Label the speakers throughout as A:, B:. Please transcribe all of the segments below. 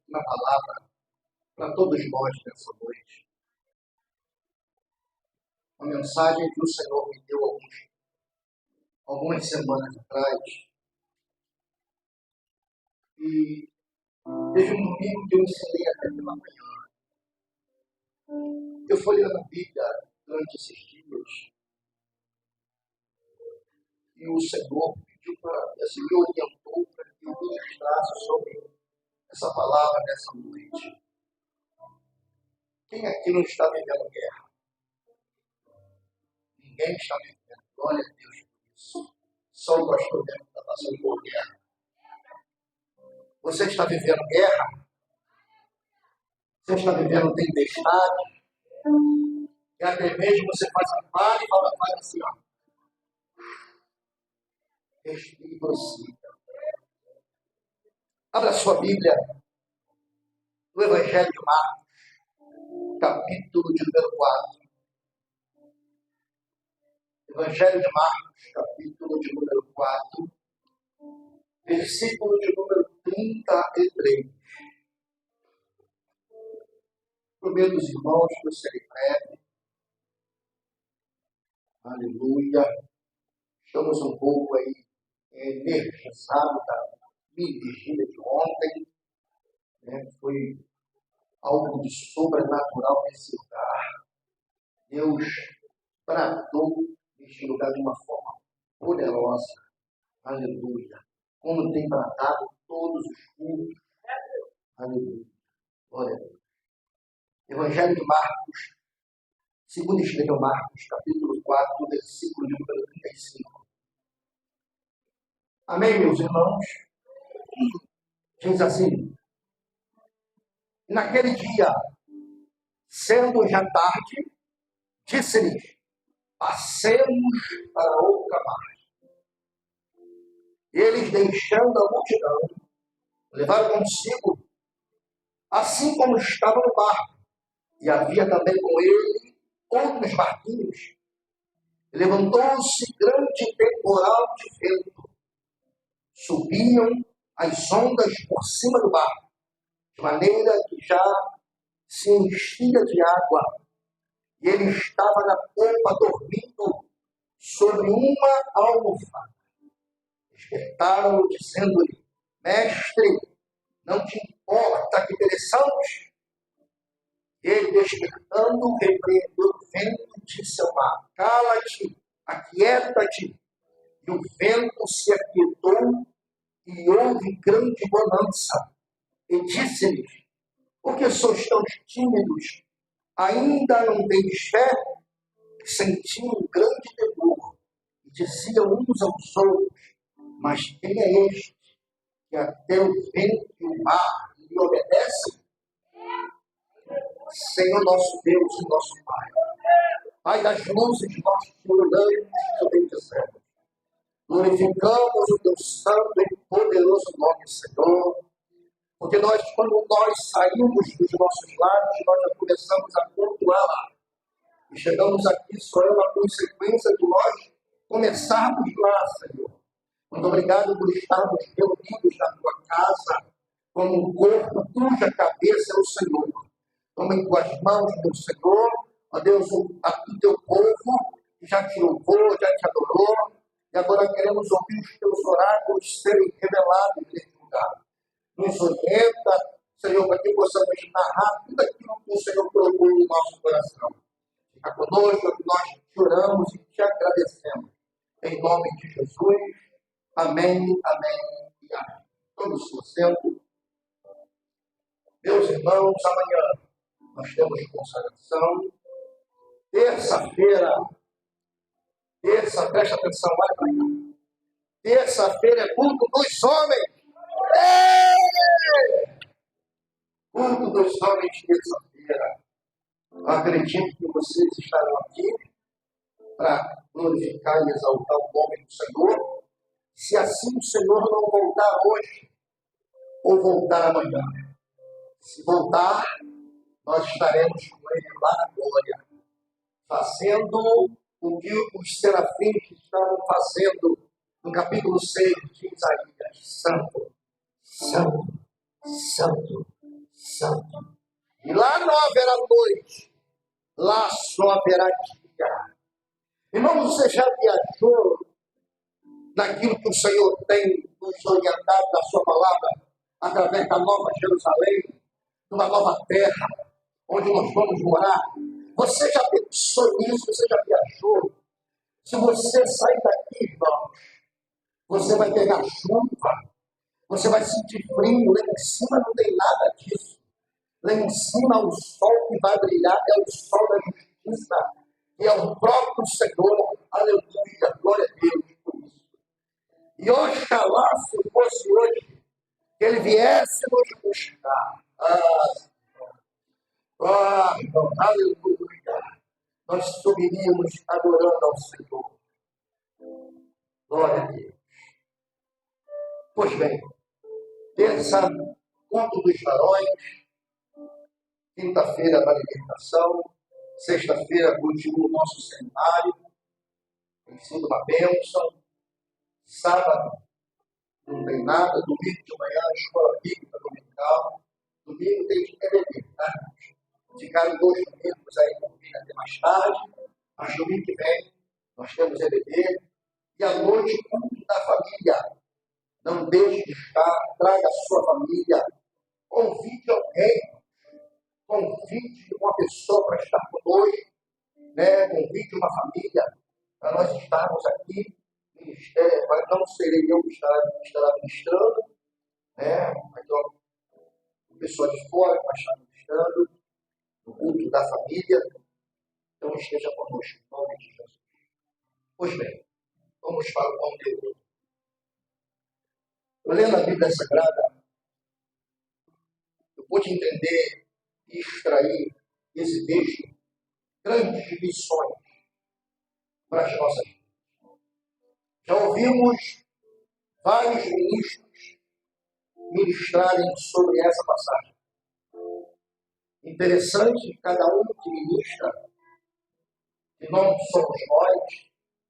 A: uma palavra para todos nós nessa noite. Uma mensagem que o Senhor me deu algumas semanas atrás. E teve um domingo que eu ensinei até pela manhã. Eu fui lendo a Bíblia durante esses dias. E o Senhor me orientou para que eu ministrasse sobre essa palavra nessa noite. Quem aqui não está vivendo guerra? Ninguém está vivendo. Glória a Deus por isso. Só o pastor mesmo está passando por guerra. Você está vivendo guerra? Você está vivendo tempestade? E até mesmo você faz a palha e fala assim, ó. Respire você. Abra sua Bíblia no Evangelho de Marcos, capítulo de número 4. Evangelho de Marcos, capítulo de número 4, versículo de número 33. Prometo aos irmãos que eu serei breve. Aleluia. Estamos um pouco aí energizados da minha vigília de ontem. Foi algo de sobrenatural nesse lugar. Deus tratou neste lugar de uma forma poderosa. Aleluia. Como tem tratado todos os cultos. Aleluia. Glória a Deus. Evangelho de Marcos, segundo escreveu Marcos, capítulo 4, versículo de número 35. Amém, meus irmãos? Diz assim: naquele dia, sendo já tarde, disse-lhes: passemos para outra margem. Eles, deixando a multidão, levaram consigo, assim como estava no barco, e havia também com ele outros barquinhos. Levantou-se grande temporal de vento. Subiam as ondas por cima do barco, de maneira que já se enchia de água. E ele estava na popa dormindo sobre uma almofada. Despertaram-no, dizendo-lhe: mestre, não te importa que pereçamos? Ele, despertando, repreendeu o vento e disse ao mar: cala-te, aquieta-te. E o vento se aquietou e houve grande bonança. E disse-lhes: por que sois tão tímidos? Ainda não tendes fé? Sentiam um grande temor e diziam uns aos outros: mas quem é este que até o vento e o mar lhe obedecem? Senhor nosso Deus e nosso Pai, Pai das luzes, nós te oramos e te bendizemos. Glorificamos o teu santo e poderoso nome, Senhor, porque quando nós saímos dos nossos lares, nós já começamos a cultuar lá. E chegamos aqui só é uma consequência de nós começarmos lá, Senhor. Muito obrigado por estarmos reunidos na tua casa, como um corpo cuja cabeça é o Senhor. Toma em tuas mãos, meu Senhor, ó Deus, o teu povo que já te louvou, já te adorou, e agora queremos ouvir os teus oráculos serem revelados neste lugar. Nos orienta, Senhor, para que possamos narrar tudo aquilo que o Senhor colocou no nosso coração. Fica conosco, nós te oramos e te agradecemos. Em nome de Jesus, amém, amém e amém. Todos o centro. Meus irmãos, amanhã nós temos consagração. Terça-feira, presta atenção, olha para cá. Terça-feira é culto dos homens. Culto dos homens, terça-feira. Eu acredito que vocês estarão aqui para glorificar e exaltar o nome do Senhor. Se assim o Senhor não voltar hoje, ou voltar amanhã. Se voltar, nós estaremos com ele lá na glória, fazendo o que os serafins estavam fazendo no capítulo 6 de Isaías: santo, santo, santo santo. E lá não haverá noite, lá só haverá dia. Irmão, você já viajou naquilo que o Senhor tem nos orientado da sua palavra, através da nova Jerusalém, de uma nova terra, onde nós vamos morar? Você já pensou nisso? Você já viajou? Se você sair daqui, irmãos, você vai pegar chuva, você vai sentir frio, lá em cima não tem nada disso. Lá em cima o sol que vai brilhar é o sol da justiça, e é o próprio Senhor. Aleluia, glória a Deus por isso. E oxalá, se fosse hoje, que Ele viesse nos buscar. Irmão, aleluia. Nós subiríamos adorando ao Senhor. Glória a Deus. Pois bem, terça, culto dos varões. Quinta-feira, da libertação. Sexta-feira, continua o nosso seminário. Tem sido uma bênção. Sábado, não tem nada. Domingo de manhã, escola bíblica dominical. Domingo tem que beber, né? Ficaram 2 domingos aí dormindo até mais tarde. Mas domingo que vem, nós temos EBD. E à noite, o culto da família. Não deixe de estar, traga a sua família. Convide alguém. Convide uma pessoa para estar conosco, né? Convide uma família para nós estarmos aqui. Mas não serei eu que estará ministrando, né? Mas o pessoal de fora que vai estar ministrando, no culto da família. Então esteja conosco, em nome de Jesus. Pois bem, vamos para o conteúdo. Eu lendo a Bíblia Sagrada, eu pude entender e extrair esse texto grandes lições para as nossas vidas. Já ouvimos vários ministros ministrarem sobre essa passagem. Interessante, cada um que ministra, que não somos nós,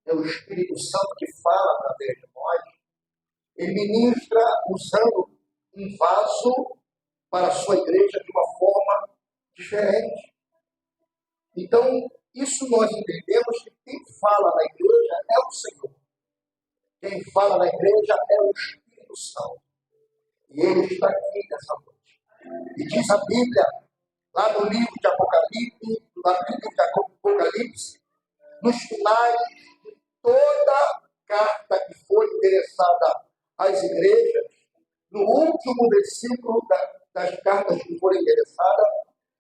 A: é o Espírito Santo que fala através de nós. Ele ministra usando um vaso para a sua igreja de uma forma diferente. Então, isso nós entendemos que quem fala na igreja é o Senhor. Quem fala na igreja é o Espírito Santo. E Ele está aqui nessa noite. E diz a Bíblia, lá no livro de Apocalipse, nos finais de toda carta que foi endereçada às igrejas, no último versículo das cartas que foram endereçadas,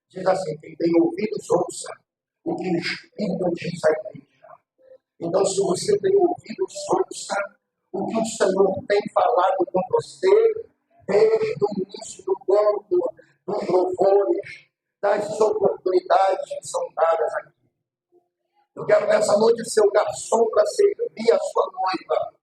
A: diz assim: quem tem ouvidos, ouça o que o Espírito diz à igreja. Então, se você tem ouvidos, ouça o que o Senhor tem falado com você, desde o início do canto, dos louvores, das oportunidades que são dadas aqui. Eu quero nessa noite ser o garçom para servir a sua noiva.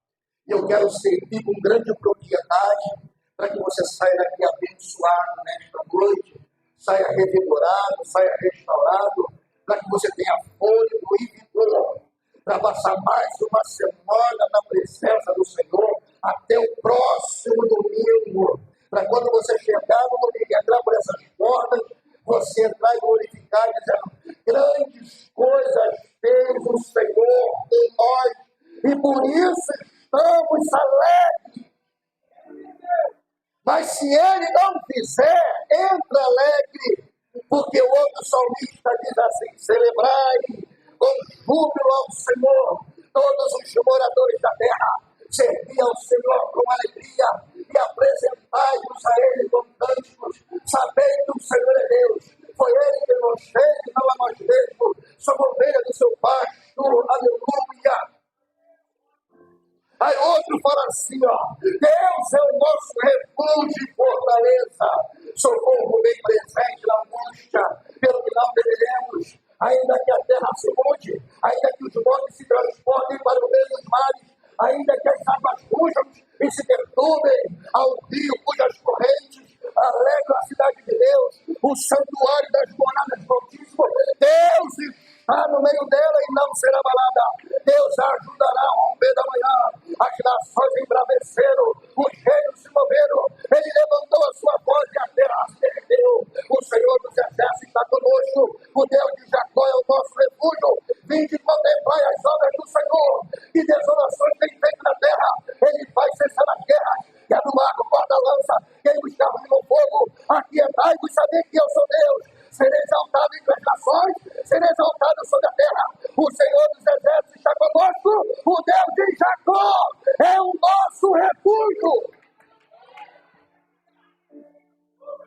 A: E eu quero servir com grande propriedade para que você saia daqui abençoado nesta noite, saia revigorado, saia restaurado, para que você tenha fôlego e vigor para passar mais uma semana na presença do Senhor até o próximo domingo. Para quando você chegar no domingo e entrar por essas portas, você entrar e glorificar, dizendo: grandes coisas fez o Senhor em nós, e por isso estamos alegres. Mas se Ele não fizer, entra alegre, porque o outro salmista diz assim: celebrai com júbilo ao Senhor todos os moradores da terra, servi ao Senhor com alegria e apresentai-vos a Ele com cânticos, sabei que o Senhor é Deus, foi Ele que nos fez e não a nós mesmos, somos ovelha do seu pasto, aleluia. Aí outro fala assim, Deus é o nosso refúgio e fortaleza, socorro bem presente na angústia, pelo que não temeremos, ainda que a terra se mude, ainda que os montes se transportem para o meio dos mares, ainda que as águas rujam e se perturbem, ao rio cujas correntes alegram a cidade de Deus, o santuário das moradas do Altíssimo. Deus está no meio dela e não será abalada. Deus a ajudará a romper da manhã. As nações embraveceram, os reinos se moveram. Ele levantou a sua voz e a terra se ergueu. Glorificai-vos, saber que eu sou Deus. Serei exaltado entre as nações, serei exaltado sobre a terra. O Senhor dos Exércitos está conosco, o Deus de Jacó é o nosso refúgio.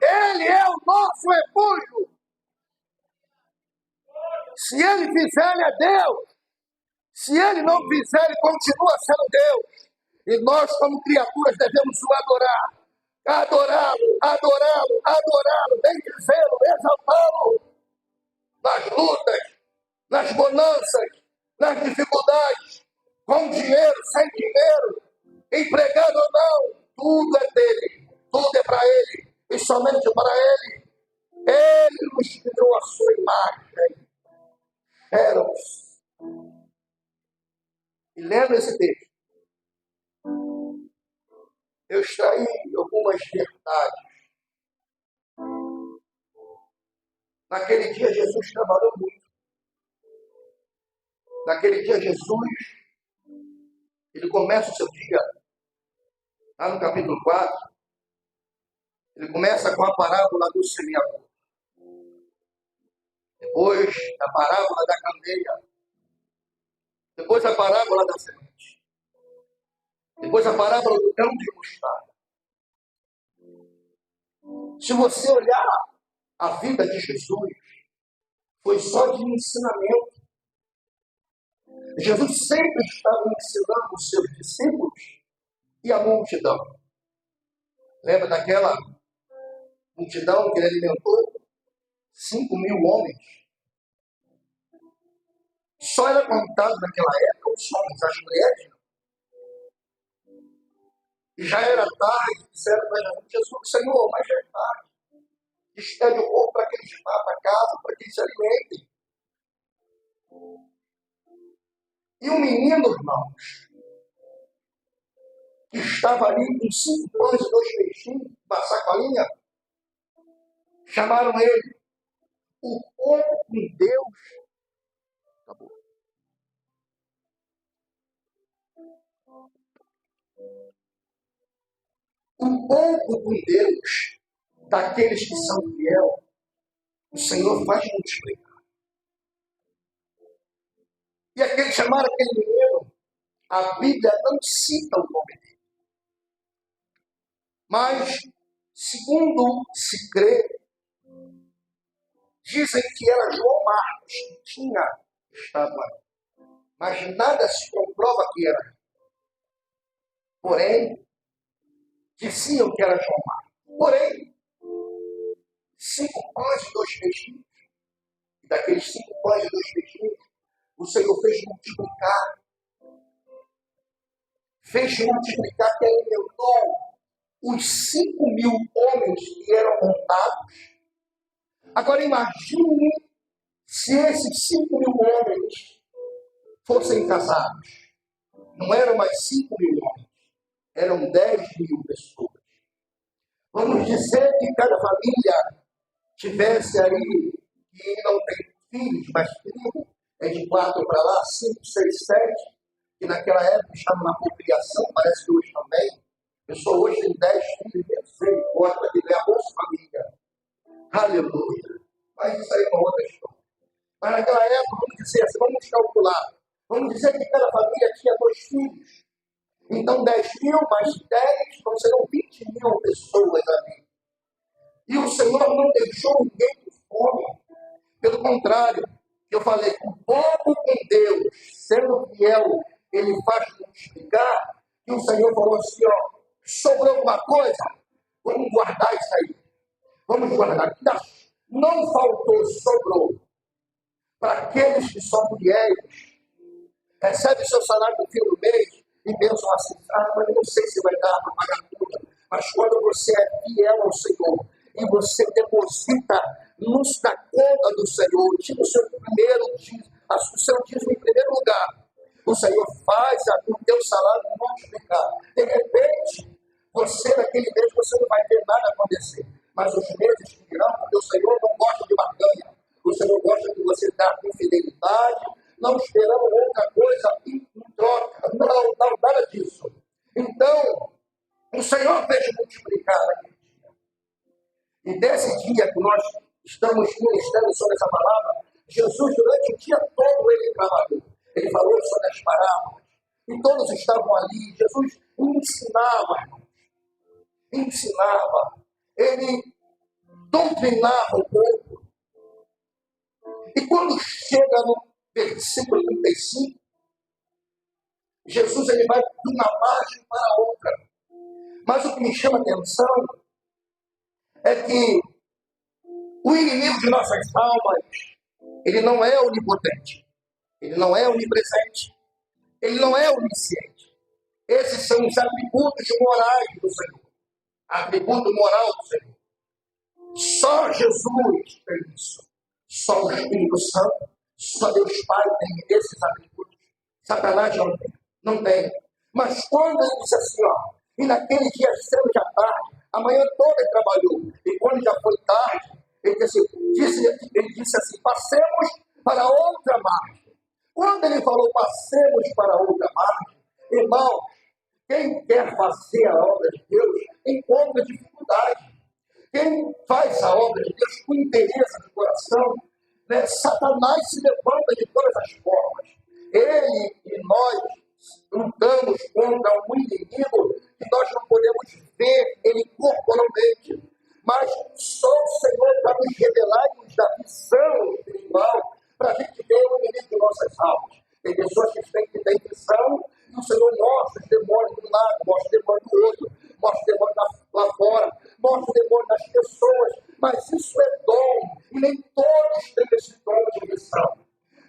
A: Ele é o nosso refúgio. Se ele fizer, ele é Deus. Se ele não fizer, ele continua sendo Deus. E nós, como criaturas, devemos o adorar. Adorá-lo, adorá-lo, adorá-lo, bendizê-lo, exaltá-lo. Nas lutas, nas bonanças, nas dificuldades, com dinheiro, sem dinheiro, empregado ou não, tudo é dele, tudo é para ele, e somente para ele. Ele nos criou a sua imagem. Éramos. E lendo esse texto, eu extraí algumas verdades. Naquele dia, Jesus trabalhou muito. Naquele dia, Jesus, ele começa o seu dia, lá no capítulo 4, ele começa com a parábola do semeador. Depois, a parábola da candeia. Depois, a parábola da semente. Depois, a parábola do grão de mostarda. Se você olhar a vida de Jesus, foi só de ensinamento. Jesus sempre estava ensinando os seus discípulos e a multidão. Lembra daquela multidão que ele alimentou? 5.000 homens. Só era contado naquela época os homens, as mulheres. E já era tarde, disseram para Jesus, Senhor, mas já é tarde. Despede o povo para que eles vá para casa, para que eles se alimentem. E um menino, irmãos, que estava ali com 5 pães e 2 peixinhos, uma sacolinha, chamaram ele. O pouco com Deus. Acabou. O pouco com Deus, daqueles que são fiel, o Senhor faz multiplicar. E aquele chamaram aquele menino, a Bíblia não cita o nome dele. Mas, segundo se crê, dizem que era João Marcos que tinha estado ali. Mas nada se comprova que era. Porém, diziam que era João Marcos. Porém, 5 pães e 2 peixinhos. E daqueles 5 pães e 2 peixinhos, o Senhor fez multiplicar. Fez multiplicar que alimentou os 5.000 homens que eram contados. Agora imagine se esses 5.000 homens fossem casados. Não eram mais 5.000 homens, eram 10.000 pessoas. Vamos dizer que cada família tivesse aí, que não tem filhos, mas filho é de 4 para lá, 5, 6, 7, que naquela época estavam na procriação, parece que hoje também. A pessoa hoje tem 10 filhos, misericórdia, que é a Bolsa Família. Aleluia. Mas isso aí é uma outra história. Mas naquela época, vamos dizer assim, vamos calcular. Vamos dizer que cada família tinha 2 filhos. Então 10.000 mais 10, então serão 20.000 pessoas ali. E o Senhor não deixou ninguém com fome. Pelo contrário, eu falei, o povo com Deus, sendo fiel, ele faz multiplicar. E o Senhor falou assim, ó, sobrou alguma coisa? Vamos guardar isso aí. Vamos guardar. Não faltou, sobrou. Para aqueles que são fiéis, recebe seu salário no fim do mês e pensam assim, mas eu não sei se vai dar para pagar tudo. Mas quando você é fiel ao Senhor e você deposita na conta do Senhor, tira o seu dízimo em primeiro lugar, o Senhor faz o teu salário multiplicar. De repente, você naquele mês você não vai ver nada acontecer. Mas os meses que virão, porque o Senhor não gosta de barganha. O Senhor gosta de você dar com fidelidade, não esperando outra coisa em troca. Não, nada disso. Então, o Senhor fez multiplicar naquele dia. E desse dia que nós estamos ministrando sobre essa palavra, Jesus, durante o dia todo, ele trabalhou. Ele falou sobre as parábolas. E todos estavam ali. Jesus ensinava, irmãos. Ensinava. Ele doutrinava o povo. E quando chega no versículo 35, Jesus ele vai de uma margem para a outra. Mas o que me chama a atenção é que o inimigo de nossas almas, ele não é onipotente, ele não é onipresente, ele não é onisciente. Esses são os atributos morais do Senhor. Atributo moral do Senhor. Só Jesus tem isso. Só o Espírito Santo, só Deus Pai tem esses atributos. Satanás não tem. Não tem. Mas quando ele disse assim, ó, e naquele dia cedo já tarde, a manhã toda ele trabalhou, e quando já foi tarde, ele disse assim, passemos para outra margem. Quando ele falou, passemos para outra margem, irmão, quem quer fazer a obra de Deus encontra dificuldade. Quem faz a obra de Deus com interesse de coração, né, Satanás se levanta de todas as formas. Ele e nós lutamos contra um inimigo que nós não podemos ver ele corporalmente. Mas só o Senhor para nos revelar e nos dar visão espiritual para a gente ver o inimigo de nossas almas. Tem pessoas que têm visão e o Senhor mostra os demônios de um lado, mostra os demônios do outro, mostra os demônios lá fora, mostra os demônios das pessoas. Mas isso é dom e nem todos têm esse dom de visão.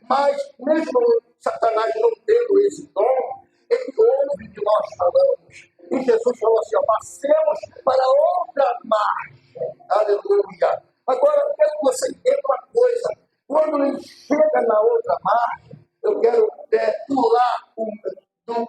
A: Mas mesmo Satanás não tendo esse dom, ele ouve o que nós falamos. E Jesus falou assim, ó, passemos para outra margem. Aleluia. Agora, eu quero que você entenda uma coisa. Quando ele chega na outra margem, eu quero pular do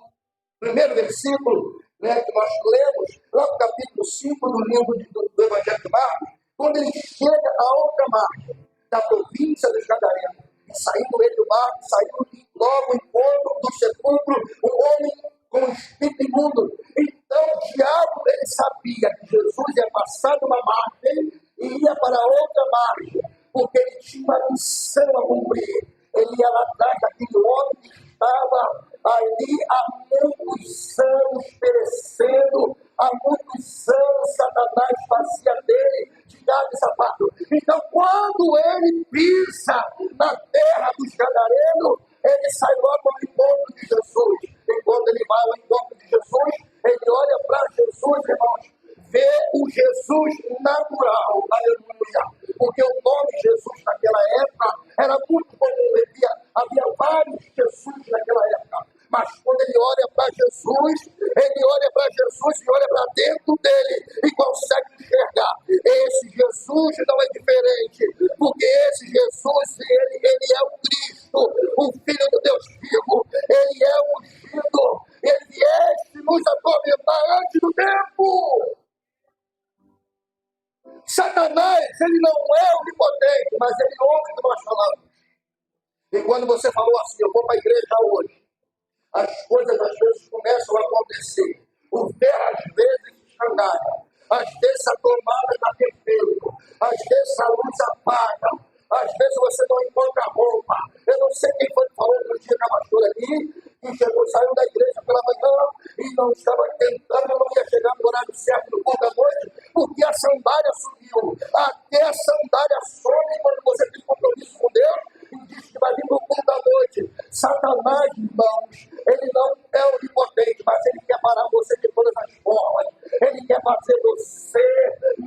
A: primeiro versículo, né, que nós lemos, lá no capítulo 5 do livro do Evangelho de Marcos, quando ele chega à outra margem da província dos Gadarenos, e saindo ele do barco, saiu logo em encontro do sepulcro, um homem com espírito imundo. Então o diabo, ele sabia que Jesus ia passar de uma margem e ia para outra margem, porque ele tinha uma missão a cumprir. Ele ia lá atrás daquele homem que estava ali há muitos anos perecendo, há muitos anos Satanás fazia dele de galho e sapato. Então, quando ele pisa na terra dos Gadarenos, ele sai logo ao encontro de Jesus. E quando ele vai ao encontro de Jesus, ele olha para Jesus, irmãos, vê o Jesus natural, aleluia. Porque o nome Jesus naquela época era muito comum, havia vários Jesus naquela época. Mas quando ele olha para Jesus, ele olha para Jesus e olha para dentro dele e consegue enxergar. Esse Jesus não é diferente, porque esse Jesus, ele é o Cristo, o Filho do Deus vivo. Ele é o ungido, ele viesse nos atormentar antes do tempo. Satanás, ele não é onipotente, mas ele ouve o que nós falamos. E quando você falou assim, eu vou para a igreja hoje, as coisas às vezes começam a acontecer. O ver às vezes escangalha. Às vezes a tomada está perfeita. Às vezes a luz apaga. Às vezes você não encontra roupa. Eu não sei quem foi que falou no dia da pastora ali, que chegou, saiu da igreja pela manhã e não estava tentando, não ia chegar no horário certo no culto da noite, porque a sandália sumiu. Até a sandália some quando você tem compromisso com Deus e diz que vai vir no culto da noite. Satanás, irmãos, ele não é onipotente, mas ele quer parar você de todas as formas. Ele quer fazer você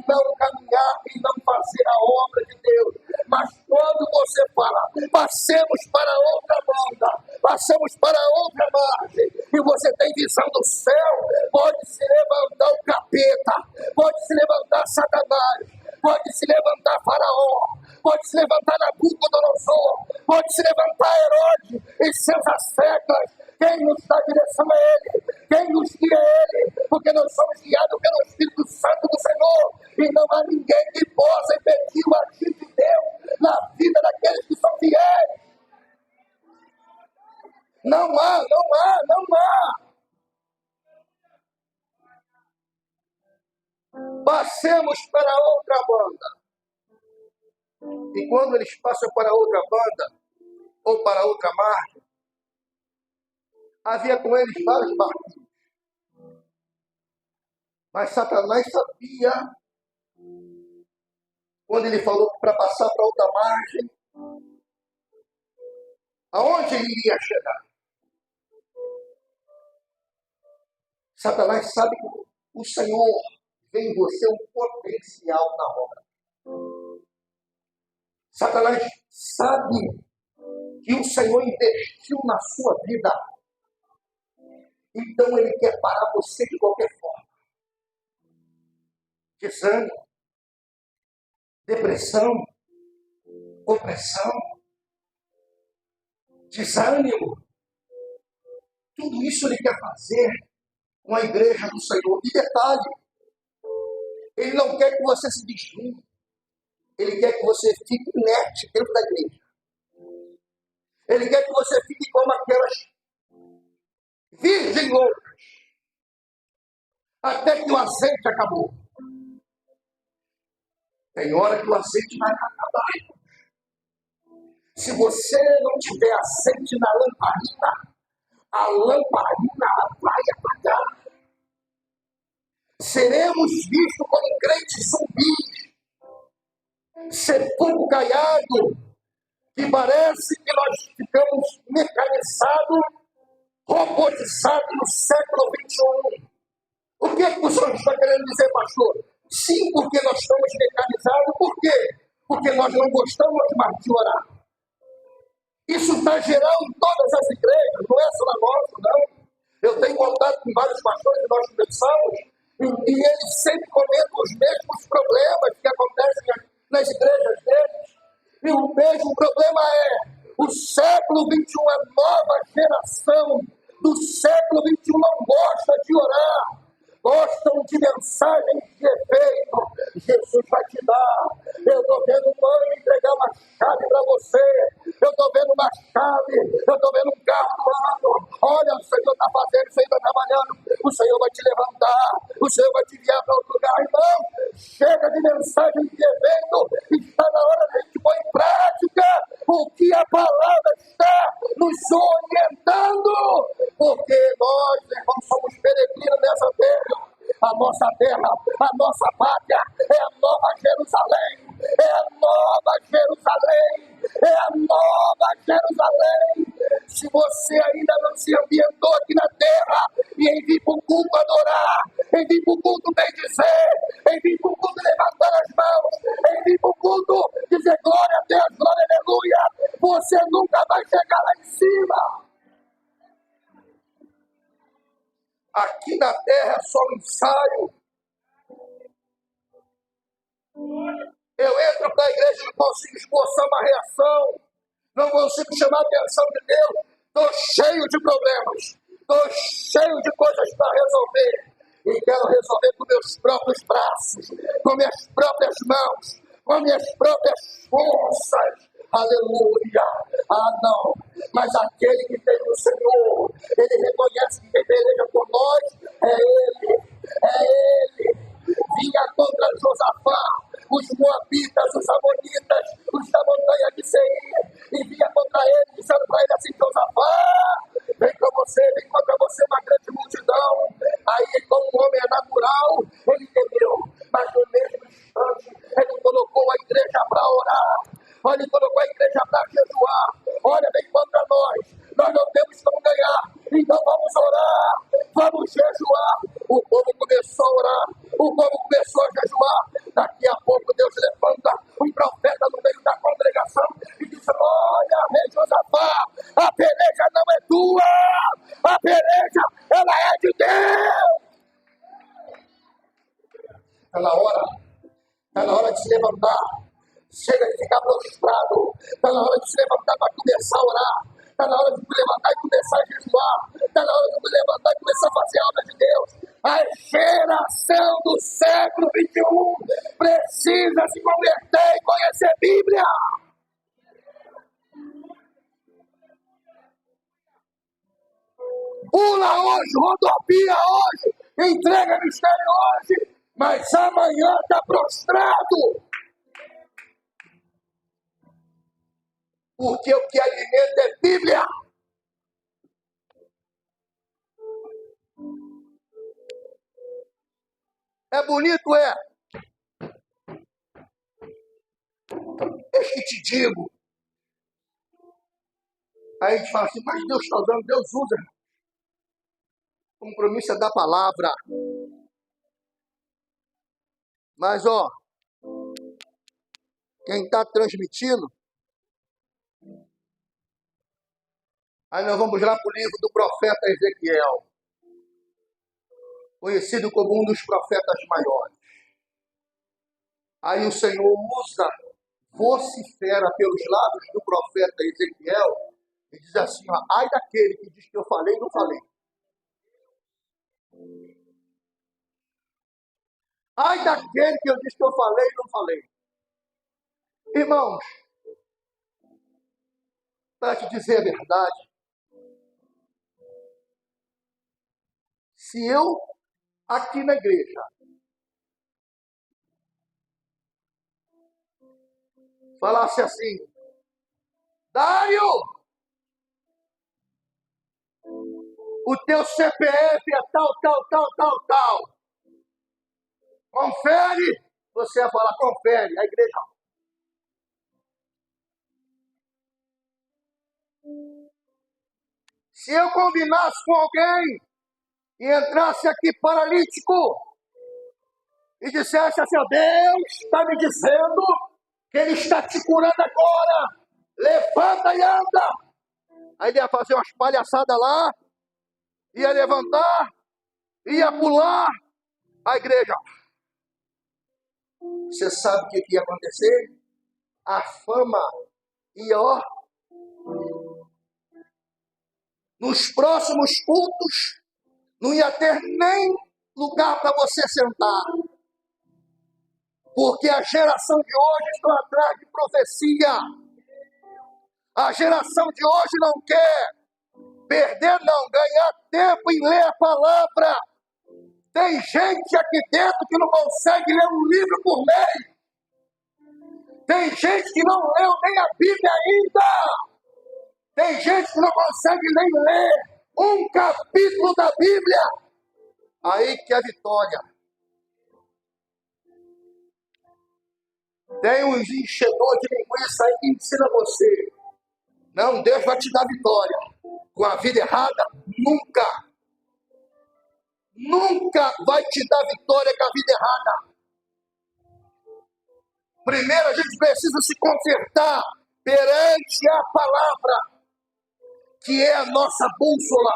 A: não caminhar e não fazer a obra de Deus. Mas quando você fala, passemos para outra banda, passemos para outra margem, e você tem visão do céu, pode se levantar o capeta, pode se levantar Satanás, pode se levantar Faraó, pode se levantar Nabucodonosor, pode se levantar Herodes e seus asseclas. Quem nos dá direção é Ele, quem nos guia é Ele, porque nós somos guiados pelo Espírito Santo do Senhor, e não há ninguém que possa impedir o agir de Deus na vida daqueles que são fiéis. Não há, não há, não há. Passemos para outra banda. E quando eles passam para outra banda, ou para outra margem, havia com eles vários barquinhos. Mas Satanás sabia, quando ele falou para passar para outra margem, aonde ele iria chegar. Satanás sabe que o Senhor vê em você um potencial na obra. Satanás sabe que o Senhor investiu na sua vida. Então ele quer parar você de qualquer forma. Desânimo, depressão, opressão, desânimo. Tudo isso ele quer fazer com a igreja do Senhor. E detalhe, ele não quer que você se desvie. Ele quer que você fique inerte dentro da igreja. Ele quer que você fique como aquelas virgens loucas. Até que o azeite acabou. Tem hora que o azeite vai acabar. Se você não tiver azeite na lamparina, a lamparina vai apagar. Seremos vistos como crentes zumbis, sepulcro caiado, que parece que nós ficamos mecanizados, robotizados no século XXI. O que é que o senhor está querendo dizer, pastor? Sim, porque nós estamos mecanizados. Por quê? Porque nós não gostamos mais de orar. Isso está geral em todas as igrejas, não é só na nossa, não. Eu tenho contato com vários pastores que nós conversamos, e eles sempre comentam os mesmos problemas que acontecem nas igrejas deles. E o mesmo problema é, o século XXI, a nova geração do século XXI não gosta de orar. Gostam de mensagens de efeito. Jesus vai te dar. Eu estou vendo um anjo entregar uma chave para você. Eu estou vendo uma chave. Eu estou vendo um carro do ano. Olha, o Senhor está fazendo, o Senhor está trabalhando. O Senhor vai te levantar. O Senhor vai te enviar para outro lugar. Irmão, chega de mensagem de evento. Está na hora de a gente pôr em prática o que a palavra está nos orientando. Porque nós, irmãos, somos peregrinos nessa terra. A nossa terra, a nossa pátria é a nova Jerusalém, é a nova Jerusalém, é a nova Jerusalém. Se você ainda não se ambientou aqui na terra e em vir para o culto adorar, em vir para o culto bendizer, em vir para o culto levantar as mãos, em vir para o culto dizer glória a Deus, glória aleluia, você nunca vai chegar lá em cima. Aqui na terra é só um ensaio. Eu entro para a igreja e não consigo esboçar uma reação. Não consigo chamar a atenção de Deus. Estou cheio de problemas. Estou cheio de coisas para resolver. E quero resolver com meus próprios braços, com minhas próprias mãos, com minhas próprias forças. Aleluia! Ah, não! Mas aquele que tem o Senhor, ele reconhece que quem peleja por nós é Ele. É Ele. Vinha contra Josafá, os moabitas, os amonitas, os da montanha de Seir, e vinha contra ele, dizendo para ele assim: Josafá, vem para você, vem contra você uma grande multidão. Aí, como um homem é natural, ele temeu, mas no mesmo instante, ele colocou a igreja para orar. Olha, ele colocou a igreja para jejuar. Olha, vem contra nós não temos como ganhar, então vamos orar, vamos jejuar. O povo começou a orar, o povo começou a jejuar. Daqui a pouco Deus levanta um profeta no meio da congregação e diz: olha, rei Josafá, a peleja não é tua, a peleja ela é de Deus. Está na hora de se levantar. Chega de ficar prostrado. Está na hora de se levantar para começar a orar. Está na hora de me levantar e começar a jejuar. Está na hora de me levantar e começar a fazer a obra de Deus. A geração do século XXI precisa se converter e conhecer a Bíblia. Pula hoje, rodopia hoje, entrega mistério hoje, mas amanhã está prostrado. Porque o que alimenta é Bíblia. É bonito, é? Eis que te digo. Aí a gente fala assim, mas Deus está usando, Deus usa. O compromisso é da palavra. Mas, ó, quem está transmitindo, aí nós vamos lá para o livro do profeta Ezequiel, conhecido como um dos profetas maiores. Aí o Senhor usa, vocifera pelos lábios do profeta Ezequiel e diz assim, ó, ai daquele que diz que eu falei e não falei. Ai daquele que eu disse que eu falei e não falei. Irmãos, para te dizer a verdade, se eu, aqui na igreja, falasse assim, Dário, o teu CPF é tal. Confere. Você ia falar, confere. A igreja. Se eu combinasse com alguém e entrasse aqui paralítico e dissesse assim, Deus está me dizendo que Ele está te curando agora. Levanta e anda. Aí ele ia fazer umas palhaçadas lá, ia levantar, ia pular. A igreja. Você sabe o que ia acontecer? A fama ia, ó, nos próximos cultos, não ia ter nem lugar para você sentar. Porque a geração de hoje está atrás de profecia. A geração de hoje não quer perder, não, ganhar tempo em ler a palavra. Tem gente aqui dentro que não consegue ler um livro por mês. Tem gente que não leu nem a Bíblia ainda. Tem gente que não consegue nem ler um capítulo da Bíblia. Aí que é a vitória. Tem uns enchedores de linguiça aí que ensina você. Não, Deus vai te dar vitória. Com a vida errada, nunca vai te dar vitória com a vida errada. Primeiro a gente precisa se consertar perante a palavra, que é a nossa bússola.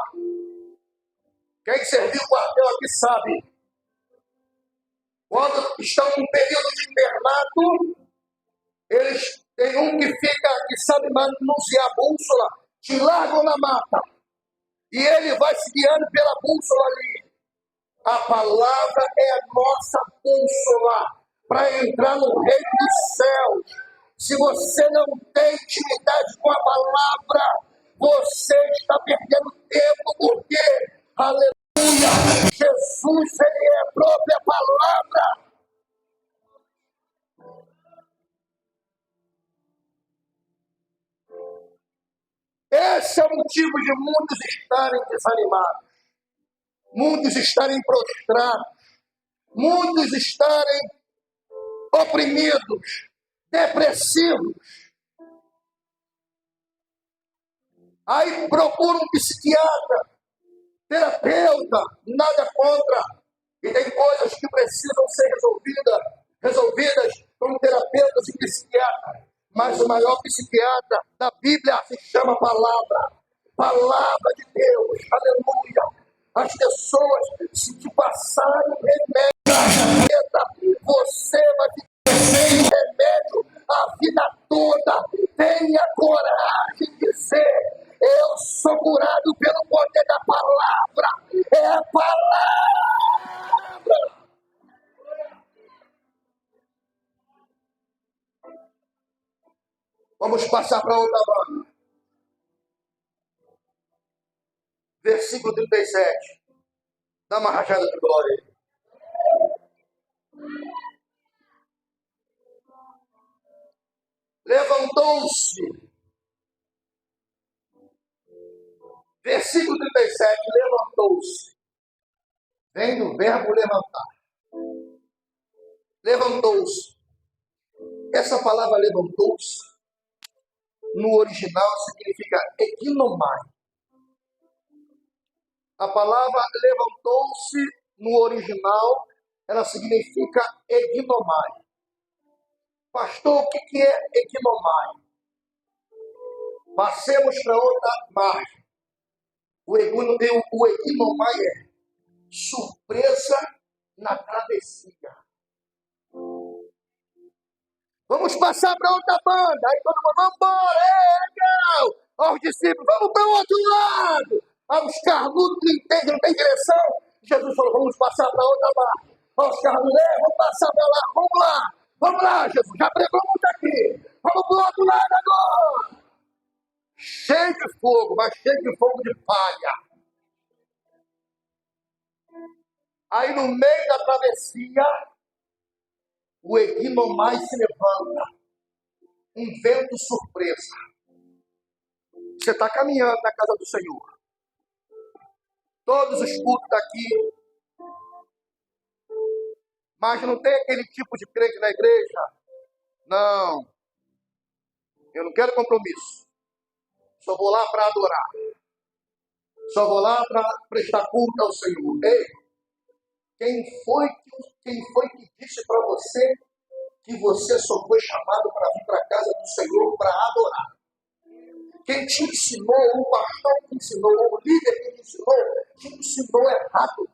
A: Quem serviu o quartel aqui sabe. Quando estão num período de internato, eles têm um que sabe manusear a bússola, te largam na mata. E ele vai se guiando pela bússola ali. A palavra é a nossa bússola para entrar no reino dos céus. Se você não tem intimidade com a palavra, você está perdendo tempo, porque, aleluia, Jesus, Ele é a própria palavra. Esse é o motivo de muitos estarem desanimados, muitos estarem prostrados, muitos estarem oprimidos, depressivos. Aí procura um psiquiatra, terapeuta, nada contra. E tem coisas que precisam ser resolvidas com terapeutas e psiquiatras. Mas o maior psiquiatra da Bíblia se chama palavra. Palavra de Deus. Aleluia. As pessoas, se te passarem remédio, você vai ficar sem remédio a vida toda. Tenha coragem de dizer, eu sou curado pelo poder da palavra. É a palavra. Vamos passar para outra banda. Versículo 37. Dá uma rajada de glória aí. Levantou-se Versículo 37, levantou-se. Vem do verbo levantar. Levantou-se. Essa palavra levantou-se, no original significa equinomai. A palavra levantou-se, no original, ela significa equinomai. Pastor, o que é equinomai? Passemos para outra margem. O equinomai é surpresa na travessia. Vamos passar para outra banda. Aí todo mundo, vamos embora, legal. Aos discípulos, vamos para o outro lado. Aos carnudos que não tem direção. Jesus falou, vamos passar para outra banda. Aos carnudos, vamos passar para lá, vamos lá. Vamos lá, Jesus, já pregou muito aqui. Vamos para o outro lado agora. Cheio de fogo, mas cheio de fogo de palha. Aí no meio da travessia, o equinomai se levanta. Um vento surpresa. Você está caminhando na casa do Senhor. Todos os cultos daqui. Mas não tem aquele tipo de crente na igreja? Não. Eu não quero compromisso. Só vou lá para adorar. Só vou lá para prestar culto ao Senhor. Ei, quem foi que disse para você que você só foi chamado para vir para a casa do Senhor para adorar? Quem te ensinou, o pastor que ensinou, o líder que te ensinou errado.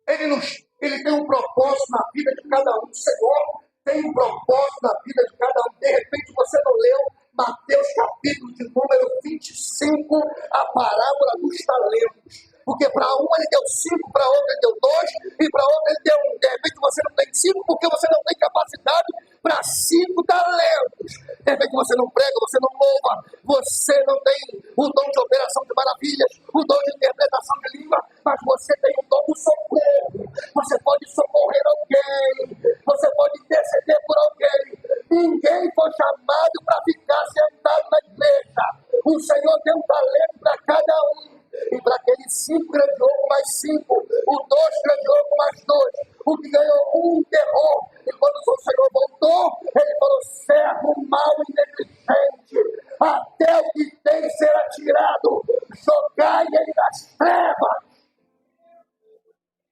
A: Ele tem um propósito na vida de cada um. O Senhor tem um propósito na vida de cada um. De repente você não leu Mateus capítulo de número 25, a parábola dos talentos. Porque para um ele deu 5, para outro ele deu 2, e para outro ele deu 1. De repente você não tem 5 porque você não tem capacidade para 5 talentos. De repente você não prega, você não louva, você não tem o dom de operação de maravilhas, o dom de interpretação de língua, mas você tem o dom do socorro. Você pode socorrer alguém, você pode interceder por alguém. Ninguém foi chamado para ficar sentado na igreja. O Senhor deu um talento para cada um. E para aqueles 5 grandeou com mais 5, o 2 grandeou com mais 2, o que ganhou 1 enterrou. E quando o Senhor voltou, ele falou: servo mau e negligente, até o que tem que ser atirado, jogai ele nas trevas.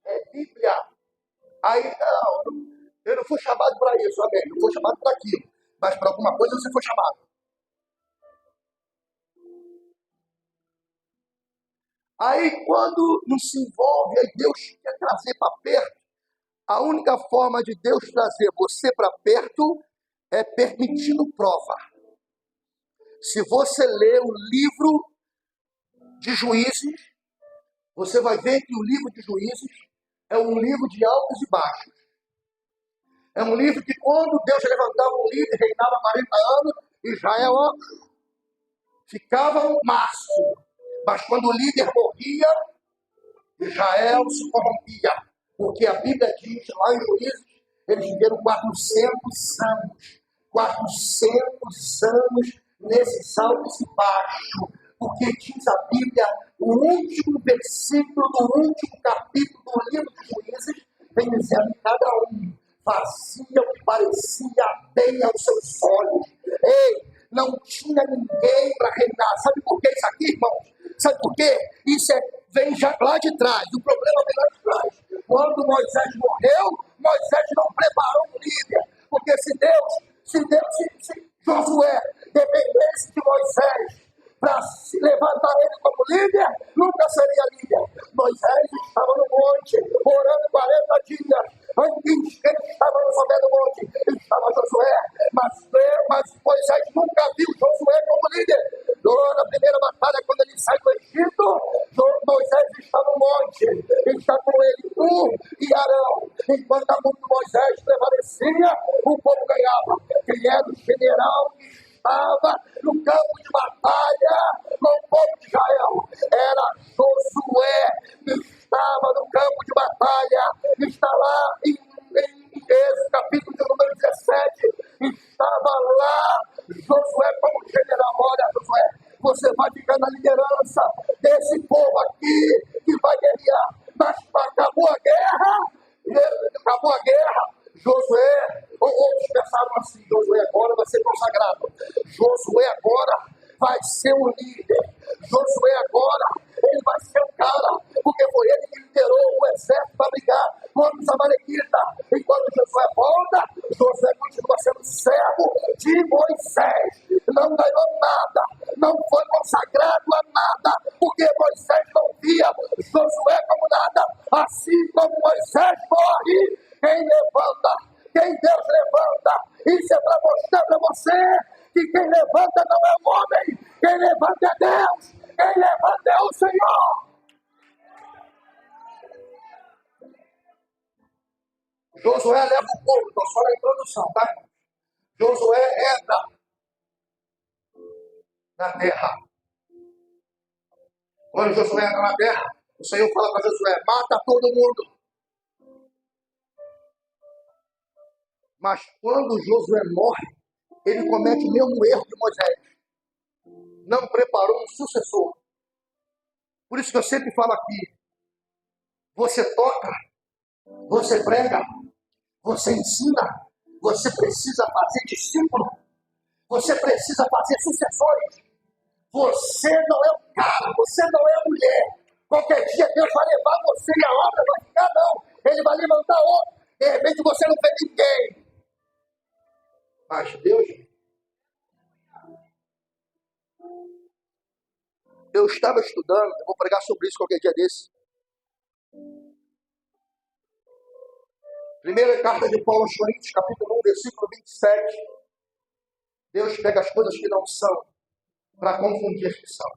A: É Bíblia. Aí não, eu não fui chamado para isso, amém. Não fui chamado para aquilo, mas para alguma coisa você foi chamado. Aí quando não se envolve, aí Deus quer trazer para perto. A única forma de Deus trazer você para perto é permitindo prova. Se você ler o livro de Juízes, você vai ver que o livro de Juízes é um livro de altos e baixos. É um livro que quando Deus levantava um líder, reinava 40 anos, Israel ficava no máximo. Mas quando o líder morria, Israel se corrompia. Porque a Bíblia diz lá em Juízes, eles viveram 400 anos. 400 anos nesses altos e baixos. Porque diz a Bíblia, o último versículo do último capítulo do livro de Juízes, vem dizendo que cada um fazia o que parecia bem aos seus olhos. Ei, não tinha ninguém para reinar. Sabe por que isso aqui, irmãos? Sabe por quê? Isso vem já lá de trás. O problema vem lá de trás. Quando Moisés morreu, Moisés não preparou um líder. Porque se Josué dependesse de Moisés para se levantar ele como líder, nunca seria líder. Moisés estava no monte, orando 40 dias. Antes ele estava no sober do monte, estava Josué. Mas Moisés nunca viu Josué como líder. Na primeira batalha, quando ele sai do Egito, Moisés está no monte, está com ele, e Arão. Enquanto a mão de Moisés prevalecia, o povo ganhava. Quem era o general que estava no campo de batalha com o povo de Israel? Era Josué, que estava no campo de batalha. Está lá em Êxodo, capítulo de número 17, estava lá Josué como general. Olha, Josué, você vai ficar na liderança, desse povo aqui que vai guerrear. Mas acabou a guerra, Josué, outros pensaram assim, Josué agora vai ser consagrado, Josué agora vai ser o líder, Josué agora, ele vai ser o cara, porque foi ele que liderou o exército para brigar contra os amalequitas. E quando Josué volta, Josué continua sendo servo de Moisés, não ganhou nada, não foi consagrado a nada, porque Moisés não via Josué como nada. Assim como Moisés morre, quem levanta, quem Deus levanta, isso é para mostrar para você que quem levanta não é o homem, quem levanta é Deus, quem levanta é o Senhor. Josué leva o povo, estou só na introdução, tá? Josué entra na terra. Quando Josué entra na terra, o Senhor fala para Josué, mata todo mundo. Mas quando Josué morre, ele comete o mesmo erro de Moisés. Não preparou um sucessor. Por isso que eu sempre falo aqui, você toca, você prega, você ensina, você precisa fazer discípulo, você precisa fazer sucessores. Você não é o cara, você não é a mulher. Qualquer dia Deus vai levar você e a obra vai ficar, não. Ele vai levantar outro. De repente você não vê ninguém. Mas Deus, eu estava estudando, eu vou pregar sobre isso qualquer dia desse. Primeira carta de Paulo aos Coríntios, capítulo 1, versículo 27. Deus pega as coisas que não são para confundir as que são.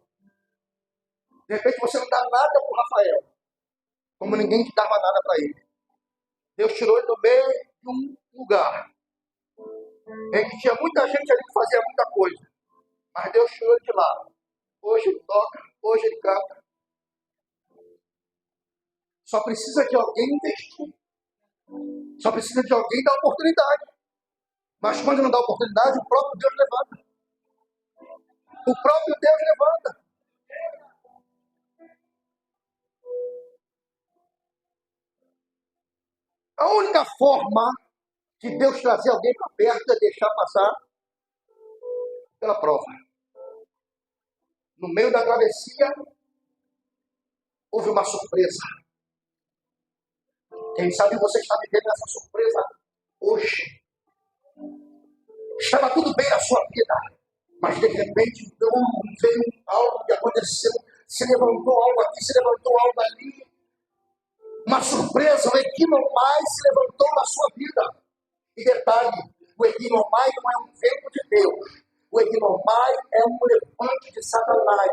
A: De repente você não dá nada para o Rafael, como ninguém te dava nada para ele. Deus tirou ele do meio de um lugar em que tinha muita gente ali que fazia muita coisa, mas Deus tirou ele de lá. Hoje ele toca, hoje ele canta. Só precisa de alguém investir. Só precisa de alguém dar oportunidade. Mas quando não dá oportunidade, o próprio Deus levanta. O próprio Deus levanta. A única forma de Deus trazer alguém para perto é deixar passar pela prova. No meio da travessia, houve uma surpresa. Quem sabe você está vivendo essa surpresa hoje. Estava tudo bem na sua vida, mas de repente veio algo que aconteceu, se levantou algo aqui, se levantou algo ali. Uma surpresa, o Equinomai se levantou na sua vida. E detalhe, o Equinomai não é um vento de Deus. O Equinomai é um levante de Satanás.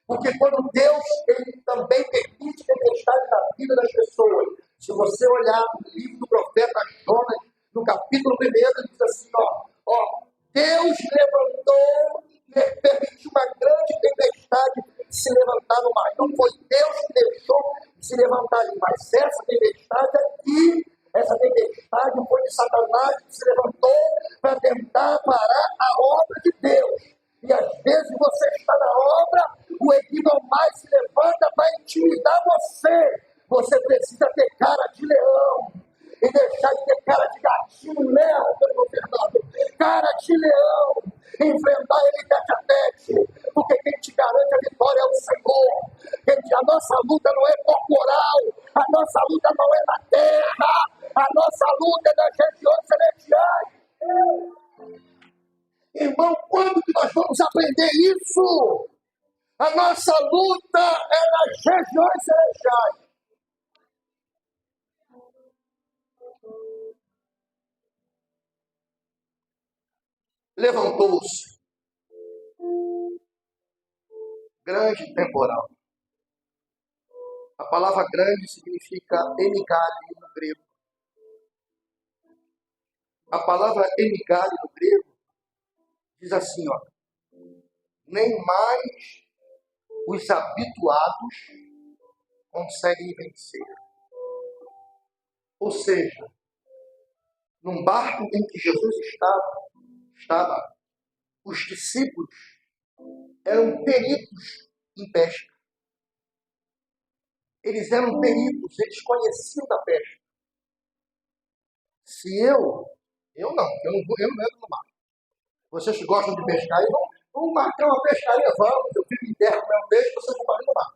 A: Porque quando Deus, ele também permite tempestade na vida das pessoas. Se você olhar no livro do profeta Jonas, no capítulo 1, ele diz assim, Deus levantou, permitiu uma grande tempestade se levantar no mar. Não foi Deus que deixou se levantar ali, mas essa tempestade aqui, essa tempestade foi de Satanás que se levantou para tentar parar a obra de Deus. E às vezes você está na obra, o Equinomai se levanta para intimidar você. Você precisa ter cara de leão e deixar de ter cara de gatinho, né, Fernando? Cara de leão, enfrentar ele tete a tete, porque quem te garante a vitória é o Senhor. A nossa luta não é corporal, a nossa luta não é na terra, a nossa luta é nas regiões celestiais. Irmão, quando que nós vamos aprender isso? A nossa luta é nas regiões celestiais. Levantou-se grande temporal. A palavra grande significa emigale no grego. A palavra emigale no grego diz assim, nem mais os habituados conseguem vencer. Ou seja, num barco em que Jesus estava, os discípulos eram peritos em pesca. Eles eram peritos, eles conheciam da pesca. Se eu não entro no mar. Vocês que gostam de pescar, vamos marcar uma pescaria, vamos. Eu fico em terra com meu peixe, vocês vão no mar.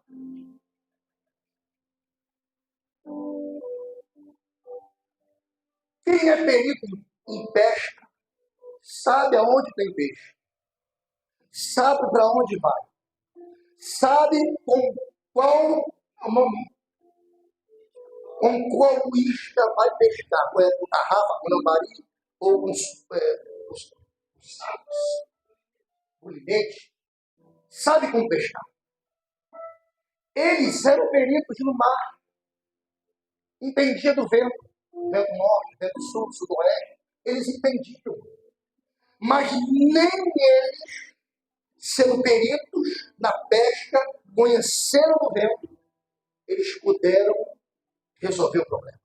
A: Quem é perito em pesca sabe aonde tem peixe, sabe para onde vai, sabe com qual isca vai pescar, com tarrafa, com lambari ou com os sapos, o limite, sabe como pescar. Eles eram peritos no mar, entendiam do vento norte, vento sul, sudoeste, eles entendiam. Mas nem eles, sendo peritos na pesca, conhecendo o vento, eles puderam resolver o problema.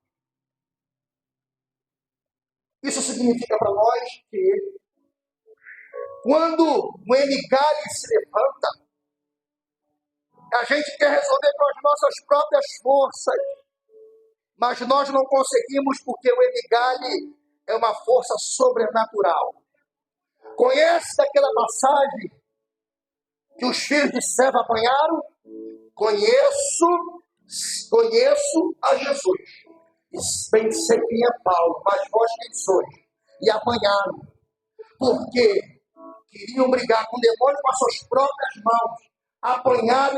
A: Isso significa para nós que quando o Enigale se levanta, a gente quer resolver com as nossas próprias forças, mas nós não conseguimos porque o Enigale é uma força sobrenatural. Conhece aquela passagem que os filhos de Seva apanharam? Conheço a Jesus. E bem sei quem é Paulo, mas vós quem sois? E apanharam. Porque queriam brigar com o demônio com as suas próprias mãos. Apanharam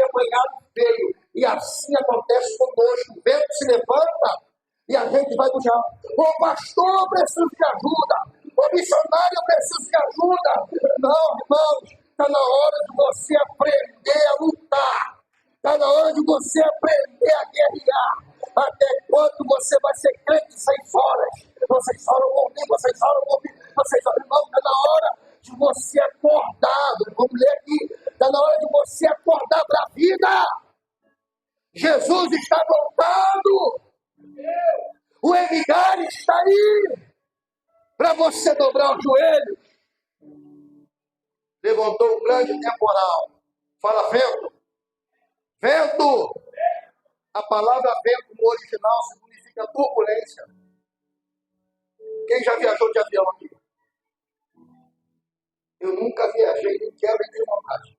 A: feio. E assim acontece conosco. O vento se levanta e a gente vai puxar. O pastor, eu preciso de ajuda. O missionário, eu preciso de ajuda. Não, irmãos, está na hora de você aprender a lutar. Está na hora de você aprender a guerrear. Até quando você vai ser crente sem fora? Vocês falam comigo, vocês falam. Irmão, está na hora de você acordar. Vamos ler aqui. Está na hora de você acordar para a vida. Jesus está voltando. O Enigale está aí. Para você dobrar o joelho. Levantou um grande temporal. Fala, vento. Vento. A palavra vento no original significa turbulência. Quem já viajou de avião aqui? Eu nunca viajei, nem quero, nem tenho vontade.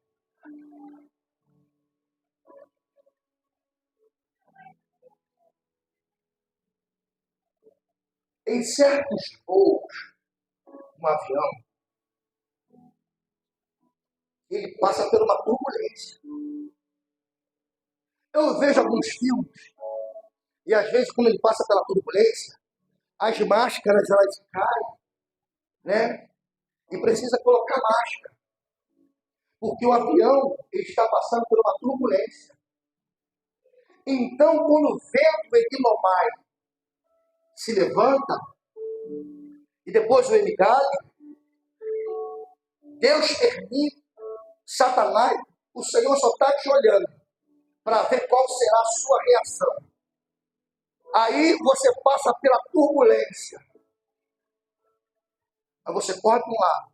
A: Em certos voos, um avião, ele passa por uma turbulência. Eu vejo alguns filmes, e às vezes quando ele passa pela turbulência, as máscaras elas caem, né? E precisa colocar máscara. Porque o avião ele está passando por uma turbulência. Então, quando o vento Equilomai se levanta, e depois o Enigale, Deus permite, Satanás, o Senhor só está te olhando para ver qual será a sua reação. Aí você passa pela turbulência. Aí você corre para um lado.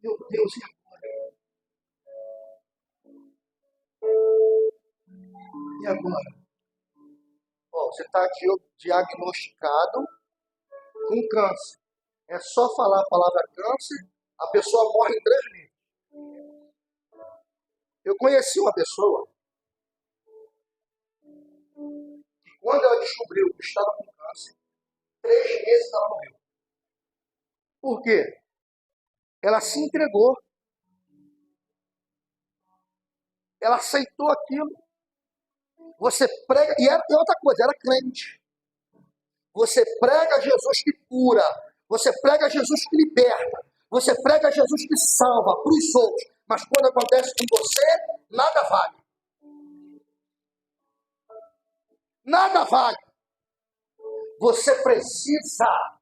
A: Meu Deus, e agora? E agora? Você está diagnosticado com câncer. É só falar a palavra câncer, a pessoa morre em 3 meses. Eu conheci uma pessoa que quando ela descobriu que estava com câncer, 3 meses ela morreu. Por quê? Ela se entregou. Ela aceitou aquilo. Você prega, e outra coisa, era crente. Você prega Jesus que cura. Você prega Jesus que liberta. Você prega Jesus que salva para os outros. Mas quando acontece com você, nada vale. Nada vale. Você precisa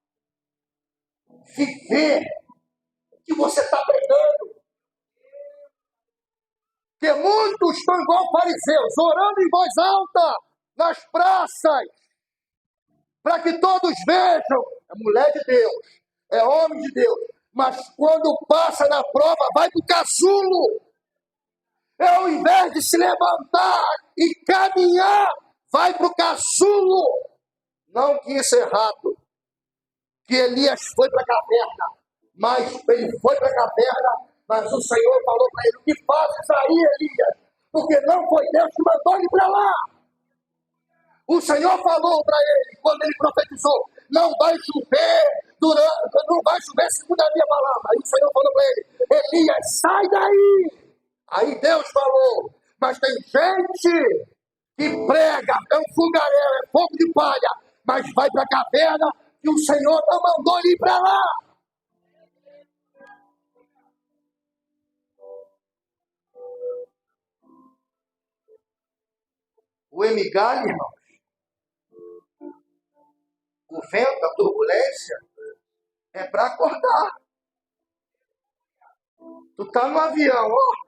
A: viver o que você está pregando. Porque muitos estão igual fariseus, orando em voz alta, nas praças, para que todos vejam. É mulher de Deus, é homem de Deus. Mas quando passa na prova, vai para o casulo. Ao invés de se levantar e caminhar, vai para o casulo. Não que isso é errado, que Elias foi para a caverna, mas ele foi para a caverna, mas o Senhor falou para ele: o que fazes aí, Elias? Porque não foi Deus que mandou ele para lá. O Senhor falou para ele, quando ele profetizou: não vai chover não vai chover segundo a minha palavra. Aí o Senhor falou para ele: Elias, sai daí. Aí Deus falou: mas tem gente que prega, é um fogareiro, é fogo de palha, mas vai para a caverna e o Senhor não mandou ele ir para lá. O emigalho, irmão, o vento, a turbulência, é para acordar. Tu tá no avião, ó.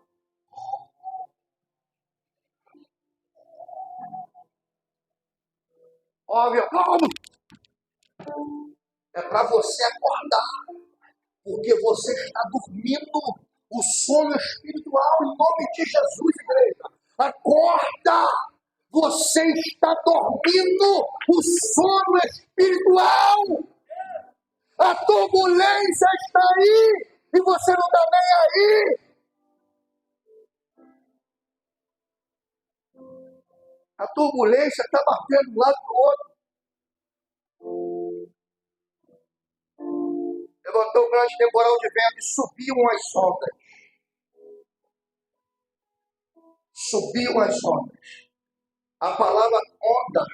A: Ó, avião. É para você acordar, porque você está dormindo o sono espiritual em nome de Jesus, igreja. Acorda! Você está dormindo o sono espiritual. A turbulência está aí e você não está nem aí. A turbulência está batendo de um lado para o outro. Levantou um grande temporal de vento e subiam as ondas. Subiam as ondas. A palavra onda,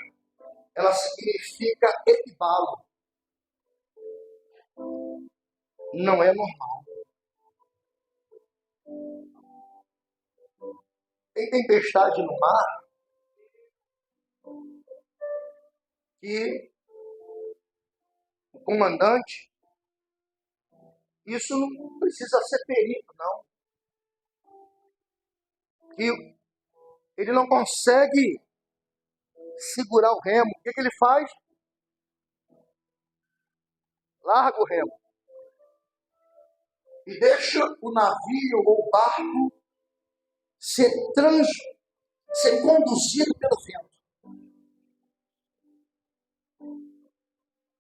A: ela significa equibalo. Não é normal. Tem tempestade no mar que o comandante, isso não precisa ser perito, não. Que ele não consegue segurar o remo. O que ele faz? Larga o remo. E deixa o navio ou o barco ser conduzido pelo vento.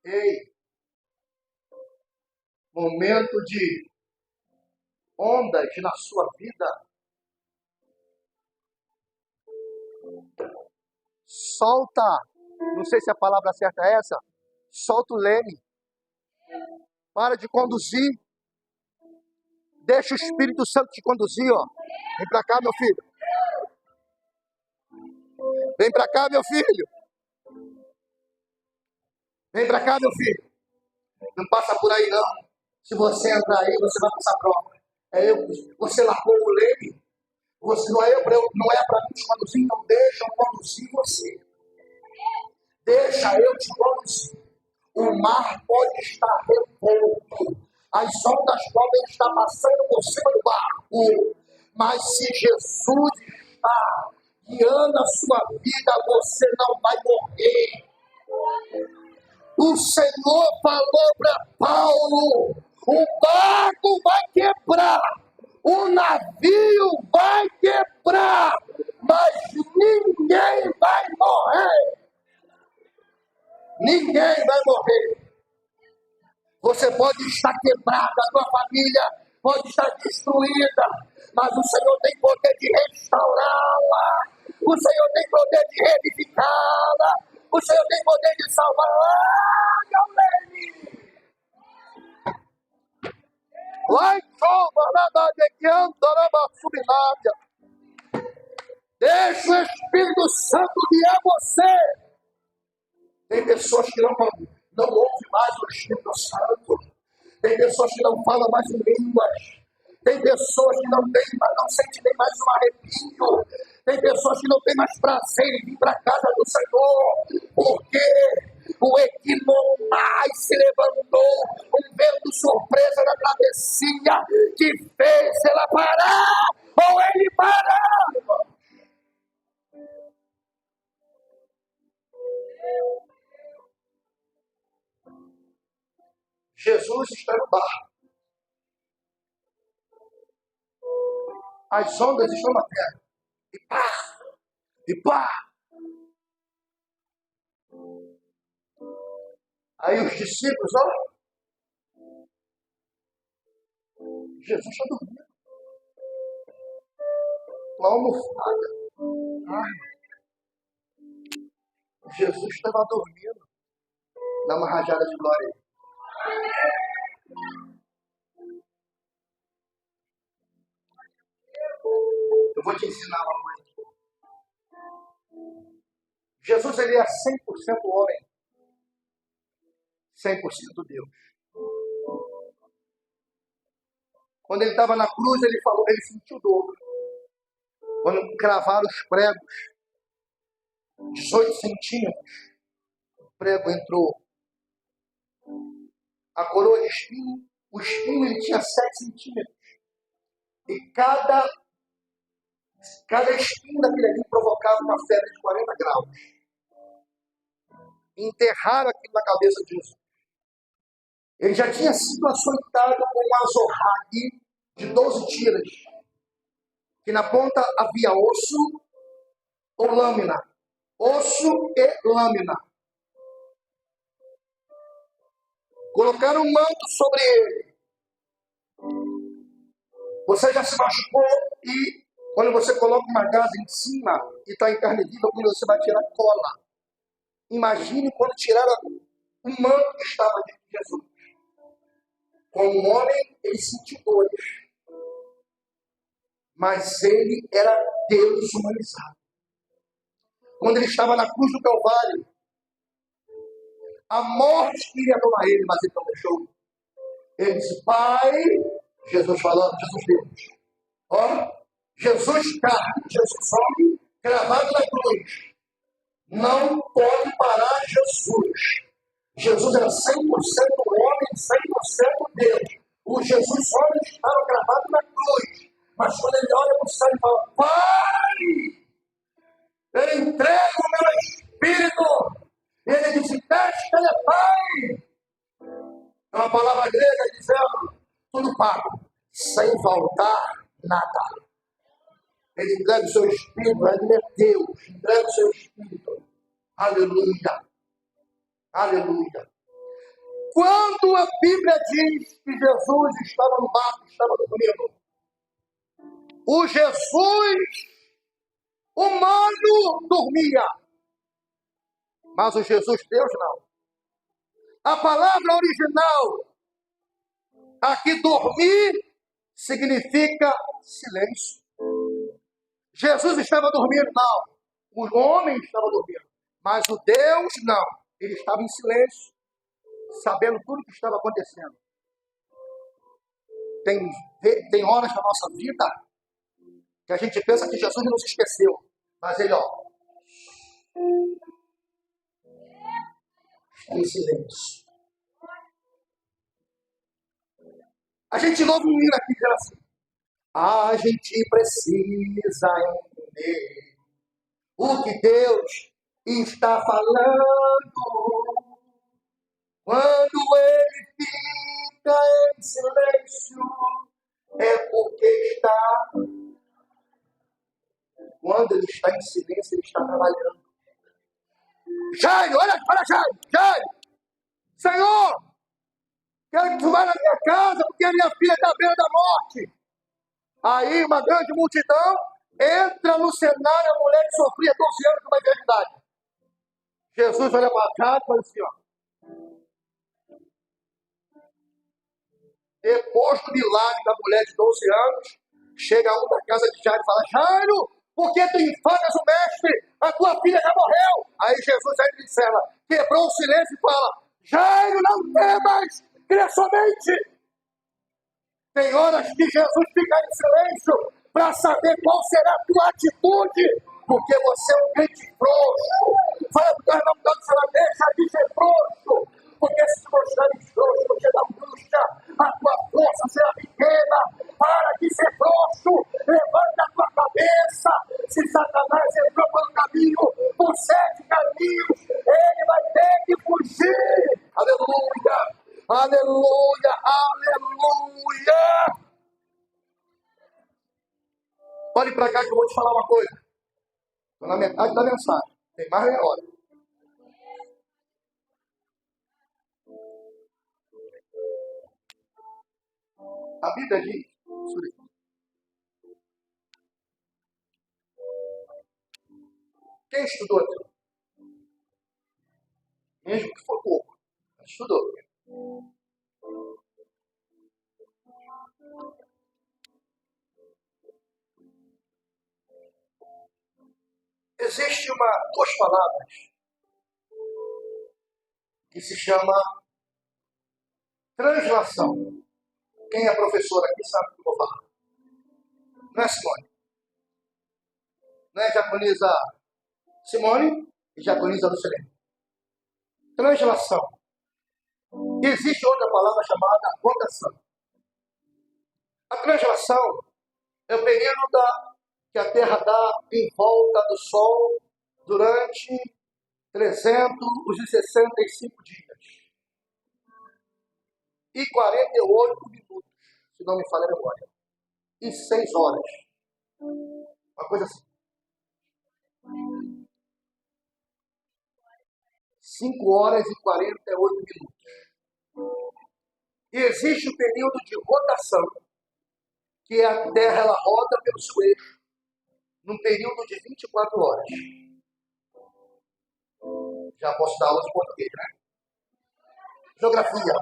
A: Ei, momento de ondas na sua vida, solta, não sei se a palavra certa é essa, solta o leme, para de conduzir, deixa o Espírito Santo te conduzir, ó. Vem para cá, meu filho. Vem para cá, meu filho. Vem para cá, meu filho. Não passa por aí, não. Se você entrar aí, você vai passar prova. Você largou o leme. Você não é para mim te conduzir, então deixa eu conduzir você. Deixa eu te conduzir. O mar pode estar revolto. As ondas podem estar passando por cima do barco. Mas se Jesus está guiando a sua vida, você não vai morrer. O Senhor falou para Paulo: o barco vai quebrar, o navio vai quebrar, mas ninguém vai morrer. Ninguém vai morrer. Você pode estar quebrada, a tua família pode estar destruída, mas o Senhor tem poder de restaurá-la. O Senhor tem poder de reedificá-la. O Senhor tem poder de salvar. Deixa o Espírito Santo guiar você. Tem pessoas que não ouvem mais o Espírito Santo. Tem pessoas que não falam mais em línguas. Tem pessoas que não sentem nem mais um arrepio. Tem pessoas que não têm mais prazer em vir para a casa do Senhor. Porque o Equinomai se levantou, um vento surpresa na travessia que fez ela parar ou ele parar. Jesus está no barco. As ondas estão na terra. E pá! E pá! Aí os discípulos, ó, Jesus está dormindo. Uma almofada. Jesus estava dormindo. Dá uma rajada de glória. Eu vou te ensinar uma coisa. Jesus, ele é 100% homem, 100% Deus. Quando ele estava na cruz, ele falou, ele sentiu dor. Quando cravaram os pregos, 18 centímetros, o prego entrou. A coroa de espinho, o espinho ele tinha 7 centímetros. E cada espinho daquele ali provocava uma febre de 40 graus. Enterraram aquilo na cabeça de Jesus. Ele já tinha sido açoitado com um azorrague de 12 tiras, que na ponta havia osso ou lâmina. Osso e lâmina. Colocaram um manto sobre ele. Você já se machucou e quando você coloca uma gasa em cima e está em carne viva, quando você vai tirar cola. Imagine quando tiraram o manto que estava de Jesus. Como um homem, ele sentiu dores. Mas ele era Deus humanizado. Quando ele estava na cruz do Calvário, a morte queria tomar ele, mas ele não deixou. Ele disse, Pai, Jesus falando, Jesus Deus. Ó, Jesus carne, Jesus homem, cravado na cruz. Não pode parar Jesus. Jesus era 100% homem, 100% Deus. O Jesus homem estava cravado na cruz. Mas quando ele olha para o céu e fala, Pai, eu entrego o meu espírito. Ele disse, testa-lhe, Pai. É uma palavra grega dizendo, tudo pago, sem faltar nada. Ele entrega o seu espírito, ele é Deus, entrega o seu espírito. Aleluia. Aleluia. Quando a Bíblia diz que Jesus estava no barco, estava dormindo, o Jesus humano dormia, mas o Jesus Deus não. A palavra original, aqui dormir, significa silêncio. Jesus estava dormindo, não. O homem estava dormindo, mas o Deus não. Ele estava em silêncio, sabendo tudo o que estava acontecendo. Tem horas na nossa vida que a gente pensa que Jesus não se esqueceu, mas ele, ó, está em silêncio. A gente louva um hino aqui dizendo assim, a gente precisa entender o que Deus está falando. Quando ele fica em silêncio, é porque está. Quando ele está em silêncio, ele está trabalhando. Jairo, olha, Jairo! Senhor, quero que tu vá na minha casa, porque a minha filha está à beira da morte. Aí uma grande multidão entra no cenário, a mulher que sofria 12 anos de uma enfermidade. Jesus olha para cá e fala assim, ó. Depois do milagre da mulher de 12 anos, chega um da casa de Jairo e fala, Jairo, por que tu infagas o mestre? A tua filha já morreu. Aí Jesus entra em cela, quebrou o silêncio e fala, Jairo, não temas, crê somente. Tem horas que Jesus fica em silêncio para saber qual será a tua atitude, porque você é um crente frouxo. Fala para o irmão que você vai deixar de ser frouxo, porque se mostrar frouxo, você da angústia, a tua força será pequena. Para de ser frouxo, levanta a tua cabeça. Se Satanás entrou pelo caminho, por 7 caminhos, ele vai ter que fugir. Aleluia! Aleluia, aleluia! Olhe para cá que eu vou te falar uma coisa. Estou na metade da mensagem. Tem mais meia hora. A Bíblia diz, quem estudou aqui? Mesmo que for pouco, mas estudou. Existe duas palavras que se chama translação. Quem é professor aqui sabe o que eu vou falar. Não é Simone? Não é diaconisa Simone e diaconisa Lucilene. Translação. Existe outra palavra chamada rotação. A translação é o período que a Terra dá em volta do Sol durante 365 dias e 48 minutos, se não me falha a memória, e 6 horas. Uma coisa assim. 5 horas e 48 minutos. E existe o período de rotação, que a Terra ela roda pelo seu eixo, num período de 24 horas. Já posso dar aula de português, né? Geografia.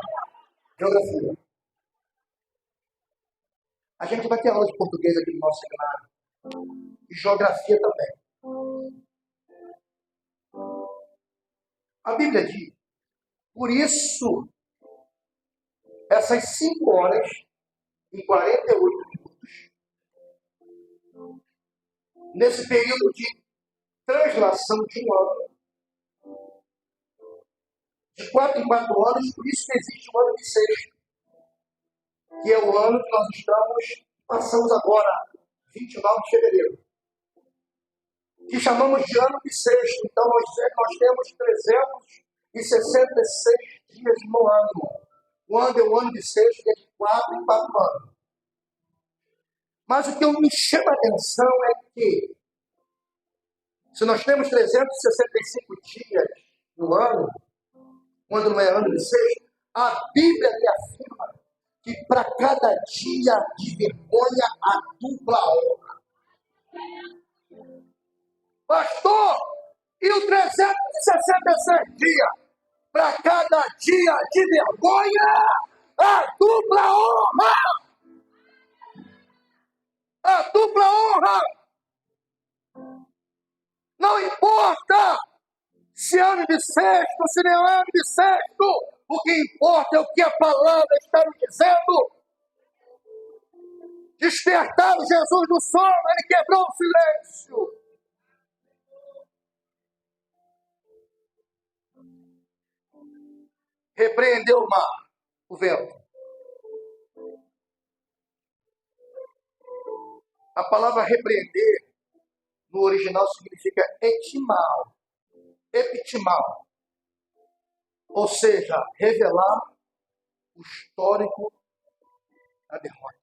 A: A gente vai ter aula de português aqui no nosso seminário. E geografia também. A Bíblia diz, por isso, essas 5 horas e 48 minutos, nesse período de translação de um ano, de 4 em 4 anos, por isso que existe o ano bissexto, que é o ano que nós passamos agora, 29 de fevereiro, que chamamos de ano bissexto. Então, nós temos 366 dias no ano. Quando é o ano bissexto, é de 4 em 4 anos. Mas o que me chama a atenção é que, se nós temos 365 dias no ano, quando não é ano bissexto, a Bíblia me afirma que para cada dia de vergonha há dupla honra. Pastor, e o 366 dias? Para cada dia de vergonha há dupla honra! A dupla honra! Não importa se é ano bissexto, se não é ano bissexto, o que importa é o que a palavra está nos dizendo. Despertaram Jesus do sono, ele quebrou o silêncio. Repreendeu o mar, o vento. A palavra repreender, no original, significa epitimal. Ou seja, revelar o histórico da derrota.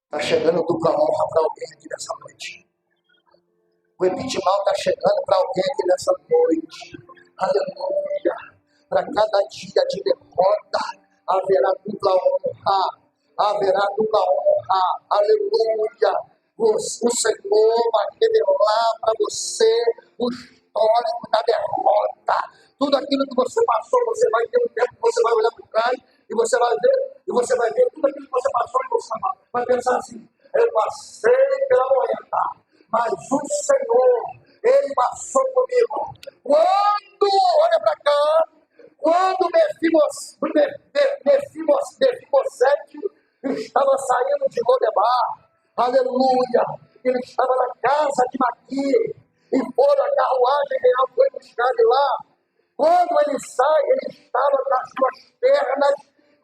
A: Está chegando dupla honra para alguém aqui nessa noite. O epitimal está chegando para alguém aqui nessa noite. Aleluia. Para cada dia de derrota, haverá dupla honra. Aleluia. O Senhor vai revelar para você o histórico da derrota. Tudo aquilo que você passou, você vai ter um tempo que você vai olhar para trás e você vai ver tudo aquilo que você passou e você vai pensar assim: eu passei pela moeda, mas o Senhor, ele passou comigo. Olha para cá, quando Mefibosete estava saindo de Lodebar, aleluia, ele estava na casa de Maqui, e foram a carruagem real, foi buscar ele lá. Quando ele sai, ele estava com as suas pernas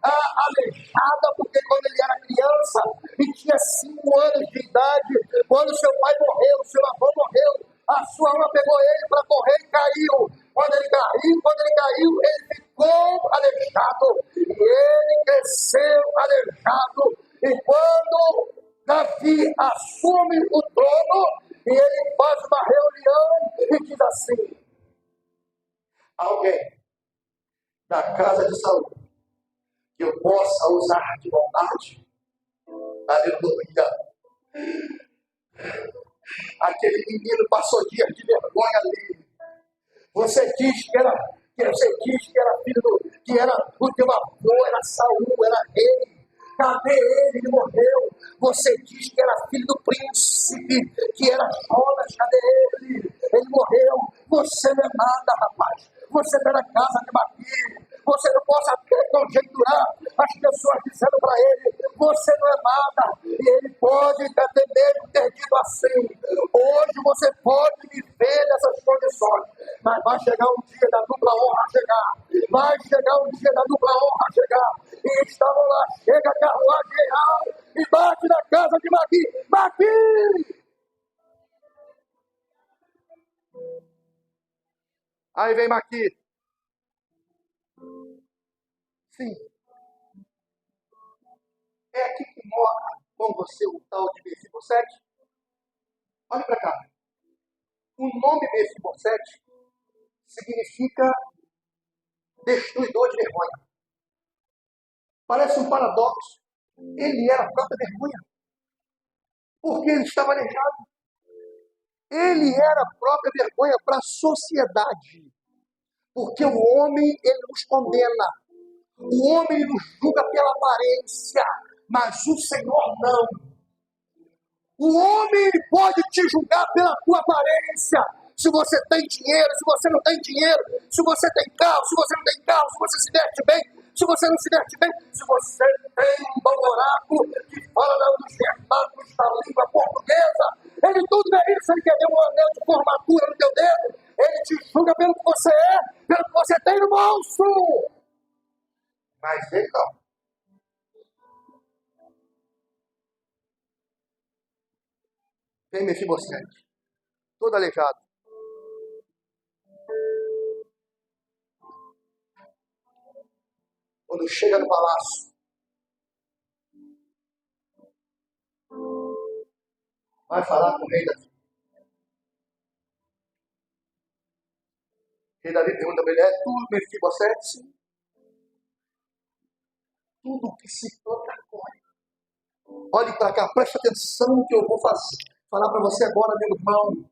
A: aleijada, porque quando ele era criança e tinha 5 anos de idade, quando seu pai morreu, seu avô morreu, a sua mãe pegou ele para correr e caiu. Quando ele caiu, ele ficou ficou aleijado, e ele cresceu aleijado. E quando Davi assume o trono, e ele faz uma reunião e diz assim: alguém da casa de Saul que eu possa usar de bondade? Aleluia. Aquele menino passou dias de vergonha ali. Você diz que era filho que era o teu avô, era Saul, era rei. Cadê ele? Ele morreu. Você diz que era filho do príncipe, que era Jonas, cadê ele? Ele morreu. Você não é nada, rapaz. Você está na casa de Maria. Você não possa conjecturar as pessoas dizendo para ele: você não é nada. E ele pode até mesmo ter dito assim: hoje você pode viver nessas condições, mas vai chegar um dia da dupla honra chegar. Vai chegar um dia da dupla honra chegar. E estavam lá, chega a carruagem real e bate na casa de Maqui. Maqui! Aí vem Maqui. Sim. É aqui que mora com você o tal de Mefibosete? Olha para cá. O nome Mefibosete significa destruidor de vergonha. Parece um paradoxo. Ele era a própria vergonha. Porque ele estava aleijado. Ele era a própria vergonha para a sociedade. Porque o homem, ele nos condena. O homem, ele nos julga pela aparência. Mas o Senhor não. O homem, ele pode te julgar pela tua aparência. Se você tem dinheiro, se você não tem dinheiro, se você tem carro, se você não tem carro, se você se veste bem, se você não se veste bem, se você tem um bom oráculo que fala dos vernáculos da língua portuguesa, ele tudo é isso, ele quer ver um anel de formatura no teu dedo, ele te julga pelo que você é, pelo que você tem no bolso. Mas ele não. Vem Mefibosete, todo aleijado. Quando chega no palácio, vai falar com o rei Davi. O rei Davi pergunta para ele: é tu, Mefibosete? Sim. Tudo que se toca corre. Olhe para cá, preste atenção no que eu vou falar para você agora, meu irmão.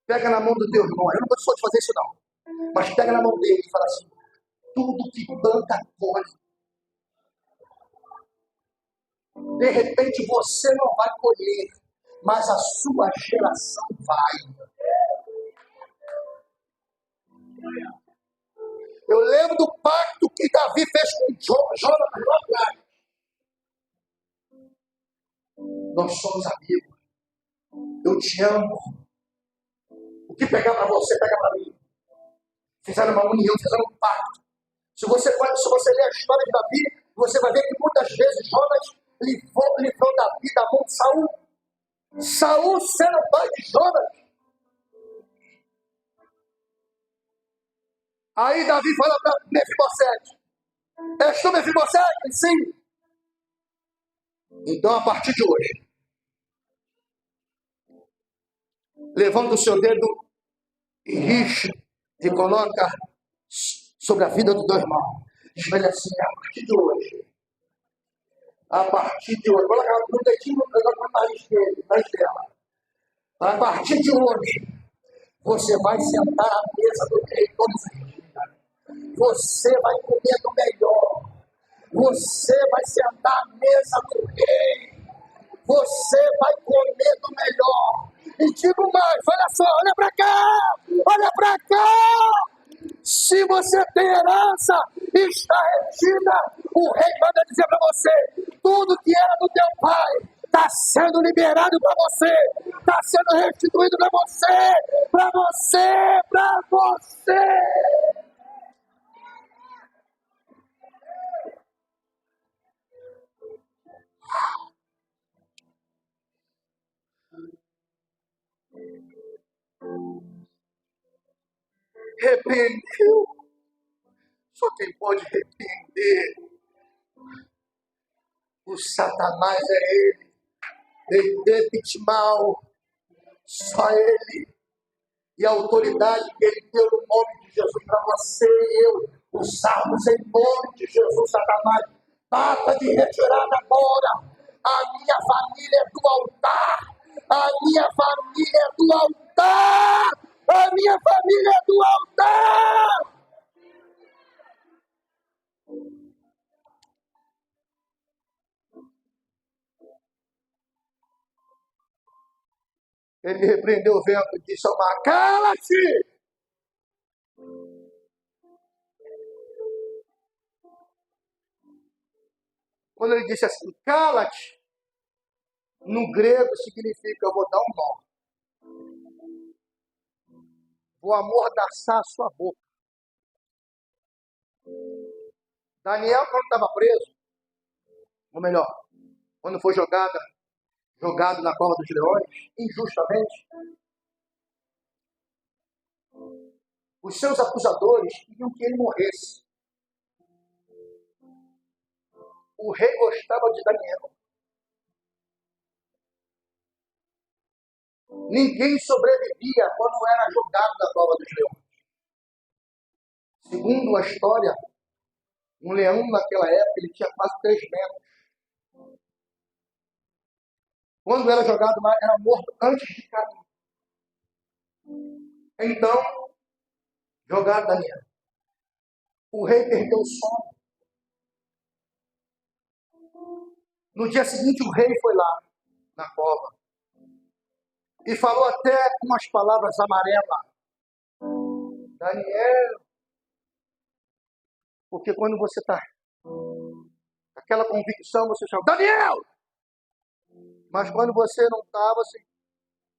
A: Pega na mão do teu irmão. Eu não vou só te fazer isso, não. Mas pega na mão dele e fala assim: tudo que planta colhe. De repente você não vai colher, mas a sua geração vai. Eu lembro do pacto que Davi fez com Jonas lá atrás. Nós somos amigos. Eu te amo. O que pegar para você, pega para mim. Fizeram uma união, fizeram um pacto. Se você ler a história de Davi, você vai ver que muitas vezes Jonas livrou Davi da mão de Saul. Saul sendo pai de Jonas. Aí Davi fala para Mefibosete: és tu, Mefibosete? Sim. Então, a partir de hoje, levanta o seu dedo e rixa e coloca sobre a vida do teu irmão. Diz para ele assim: a partir de hoje, coloca no dedinho no nariz dele, na dela. A partir de hoje, você vai sentar à mesa do rei todos os dias. Você vai comer do melhor. Você vai sentar à mesa do rei. Você vai comer do melhor. E digo mais, olha só, olha para cá! Olha para cá! Se você tem herança, está retida. O rei manda dizer para você: tudo que era do teu pai está sendo liberado para você, está sendo restituído para você, para você, para você. repreendeu. Só quem pode repreender o Satanás é ele. Ele mal, só ele. E a autoridade que ele deu no nome de Jesus para você e eu usarmos em nome de Jesus, Satanás. Bata de retirada agora. A minha família é do altar. A minha família é do altar. A minha família é do altar. Ele repreendeu o vento e disse ao mar: cala-te! Quando ele disse assim, cala-te, no grego significa: eu vou dar um nó. Vou amordaçar a sua boca. Daniel, quando estava preso, ou melhor, quando foi jogado na cova dos leões, injustamente, os seus acusadores queriam que ele morresse. O rei gostava de Daniel. Ninguém sobrevivia quando era jogado na cova dos leões. Segundo a história, um leão naquela época ele tinha quase 3 metros. Quando era jogado lá, era morto antes de cair. Então, jogaram Daniel. O rei perdeu o sono. No dia seguinte, o rei foi lá, na cova, e falou até umas palavras amarelas. Daniel, porque quando você está com aquela convicção, você chama, Daniel! Mas quando você não está, você,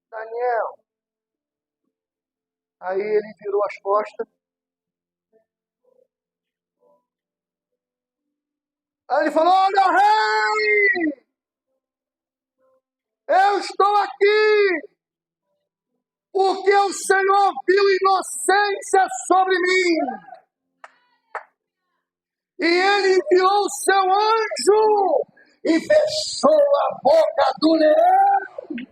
A: Daniel. Aí ele virou as costas. Aí ele falou, olha, rei! Eu estou aqui! Porque o Senhor viu inocência sobre mim. E ele enviou o seu anjo e fechou a boca do leão.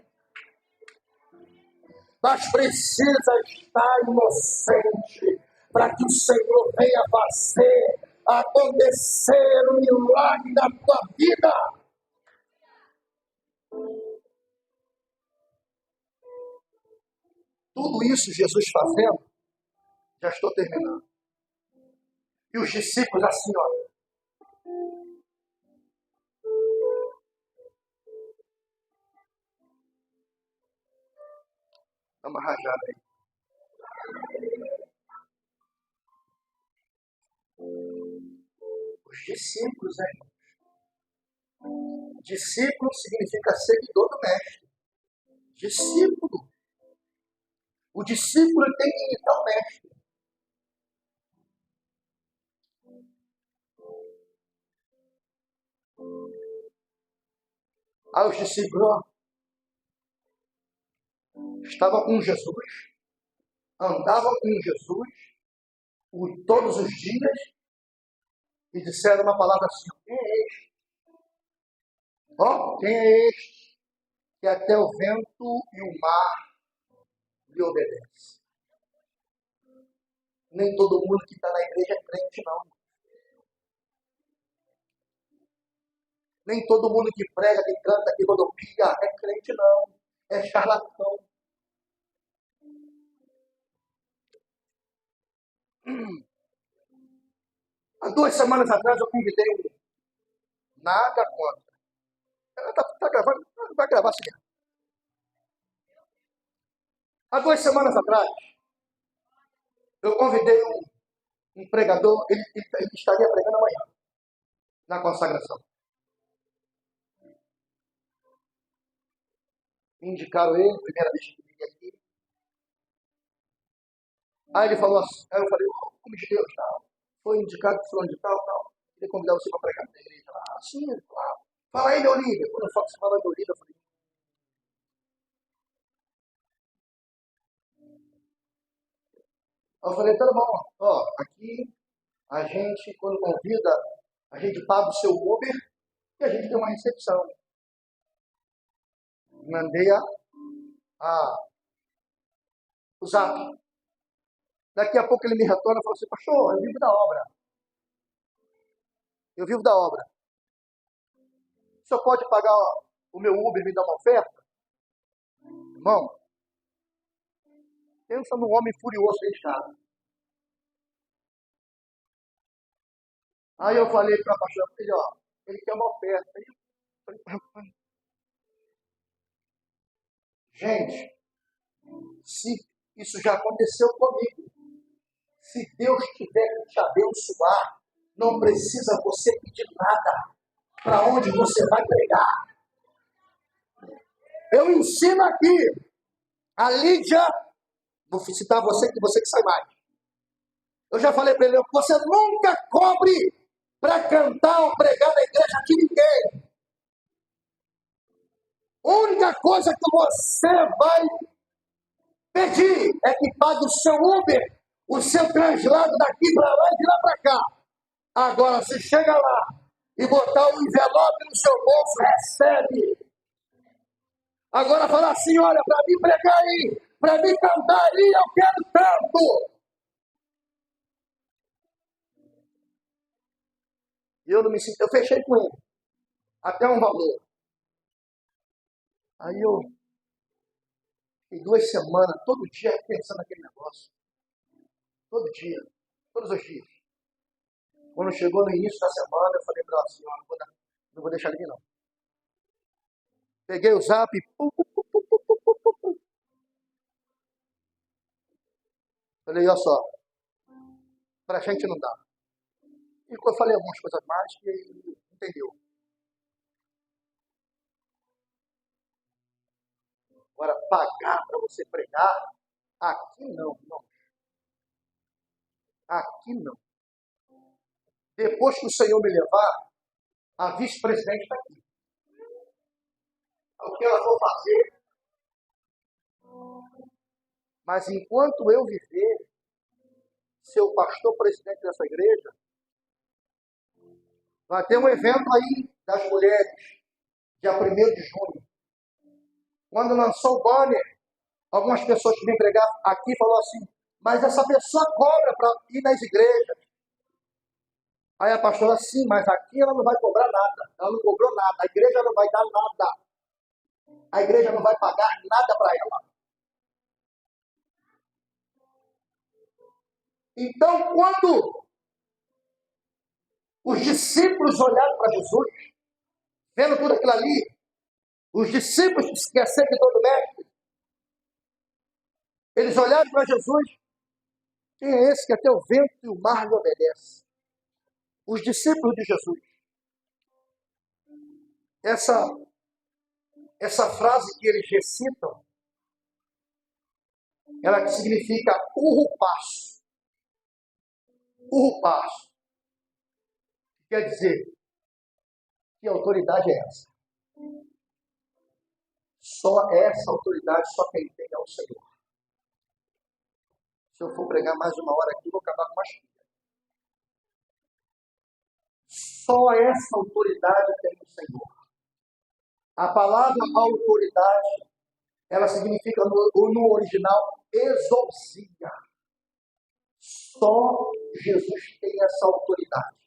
A: Mas precisa estar inocente para que o Senhor venha fazer acontecer um milagre na tua vida. Tudo isso Jesus fazendo, já estou terminando. E os discípulos assim, olha. Dá uma rajada aí. Os discípulos, discípulo significa seguidor do mestre. Discípulo. O discípulo tem que imitar o mestre. Aí os discípulos estavam com Jesus, andavam com Jesus todos os dias e disseram uma palavra assim, quem é este? Quem é este que até o vento e o mar lhe obedecem? Nem todo mundo que está na igreja é crente, não. Nem todo mundo que prega, que canta, que rodopia é crente, não. É charlatão. Há 2 semanas atrás eu convidei nada contra. Ela está gravando, vai gravar assim. Há 2 semanas atrás, eu convidei um pregador, ele estaria pregando amanhã, na consagração. Indicaram ele, primeira vez que ele veio aqui. Aí ele falou assim, aí eu falei, como de Deus, tal. Foi indicado por fulano de tal. Ele convidar você para pregar na igreja lá. Sim, claro. Fala aí, Olívia. Quando eu falo que você fala de Olívia, eu falei, Eu falei, tá bom, ó, aqui a gente, quando convida, a gente paga o seu Uber e a gente tem uma recepção. Mandei o zap. Daqui a pouco ele me retorna e falou assim, pastor, eu vivo da obra. Eu vivo da obra. O senhor pode pagar o meu Uber e me dar uma oferta? Irmão, pensa num homem furioso fechado. Aí eu falei para a pastora, ele quer uma oferta. Aí eu falei, rapaz, gente, se isso já aconteceu comigo, se Deus tiver que te abençoar, não precisa você pedir nada. Para onde você vai pregar? Eu ensino aqui. A Lídia, vou citar você que sai mais. Eu já falei para ele, você nunca cobre para cantar ou pregar na igreja de ninguém. A única coisa que você vai pedir é que pague o seu Uber, o seu translado daqui para lá e de lá para cá. Agora, se chega lá e botar um envelope no seu bolso, recebe. Agora fala assim, olha, para mim pregar aí, para mim cantar aí, eu quero tanto. E eu não me sinto, eu fechei com ele, até um valor. Aí eu fiquei 2 semanas, todo dia, pensando naquele negócio. Todo dia, todos os dias. Quando chegou no início da semana, eu falei para ela assim, não vou deixar ele vir não. Peguei o zap, falei, olha só, pra gente não dá. E eu falei algumas coisas mais que ele entendeu. Agora, pagar para você pregar, aqui não. Aqui não. Depois que o Senhor me levar, a vice-presidente está aqui. O que ela for fazer. Mas enquanto eu viver, ser o pastor presidente dessa igreja, vai ter um evento aí das mulheres, dia 1º de junho. Quando lançou o banner, algumas pessoas que vêm pregar aqui falaram assim, mas essa pessoa cobra para ir nas igrejas. Aí a pastora, sim, mas aqui ela não vai cobrar nada. Ela não cobrou nada. A igreja não vai dar nada. A igreja não vai pagar nada para ela. Então, quando os discípulos olharam para Jesus, vendo tudo aquilo ali, os discípulos que é seguidor do mestre, eles olharam para Jesus, quem é esse que até o vento e o mar lhe obedecem? Os discípulos de Jesus. Essa frase que eles recitam, ela significa urrupasso. Urrupasso. Quer dizer, que autoridade é essa? Só essa autoridade, só quem tem é o Senhor. Se eu for pregar mais uma hora aqui, vou acabar com as filhas. Só essa autoridade tem o Senhor. A palavra autoridade, ela significa no original exousia. Só Jesus tem essa autoridade.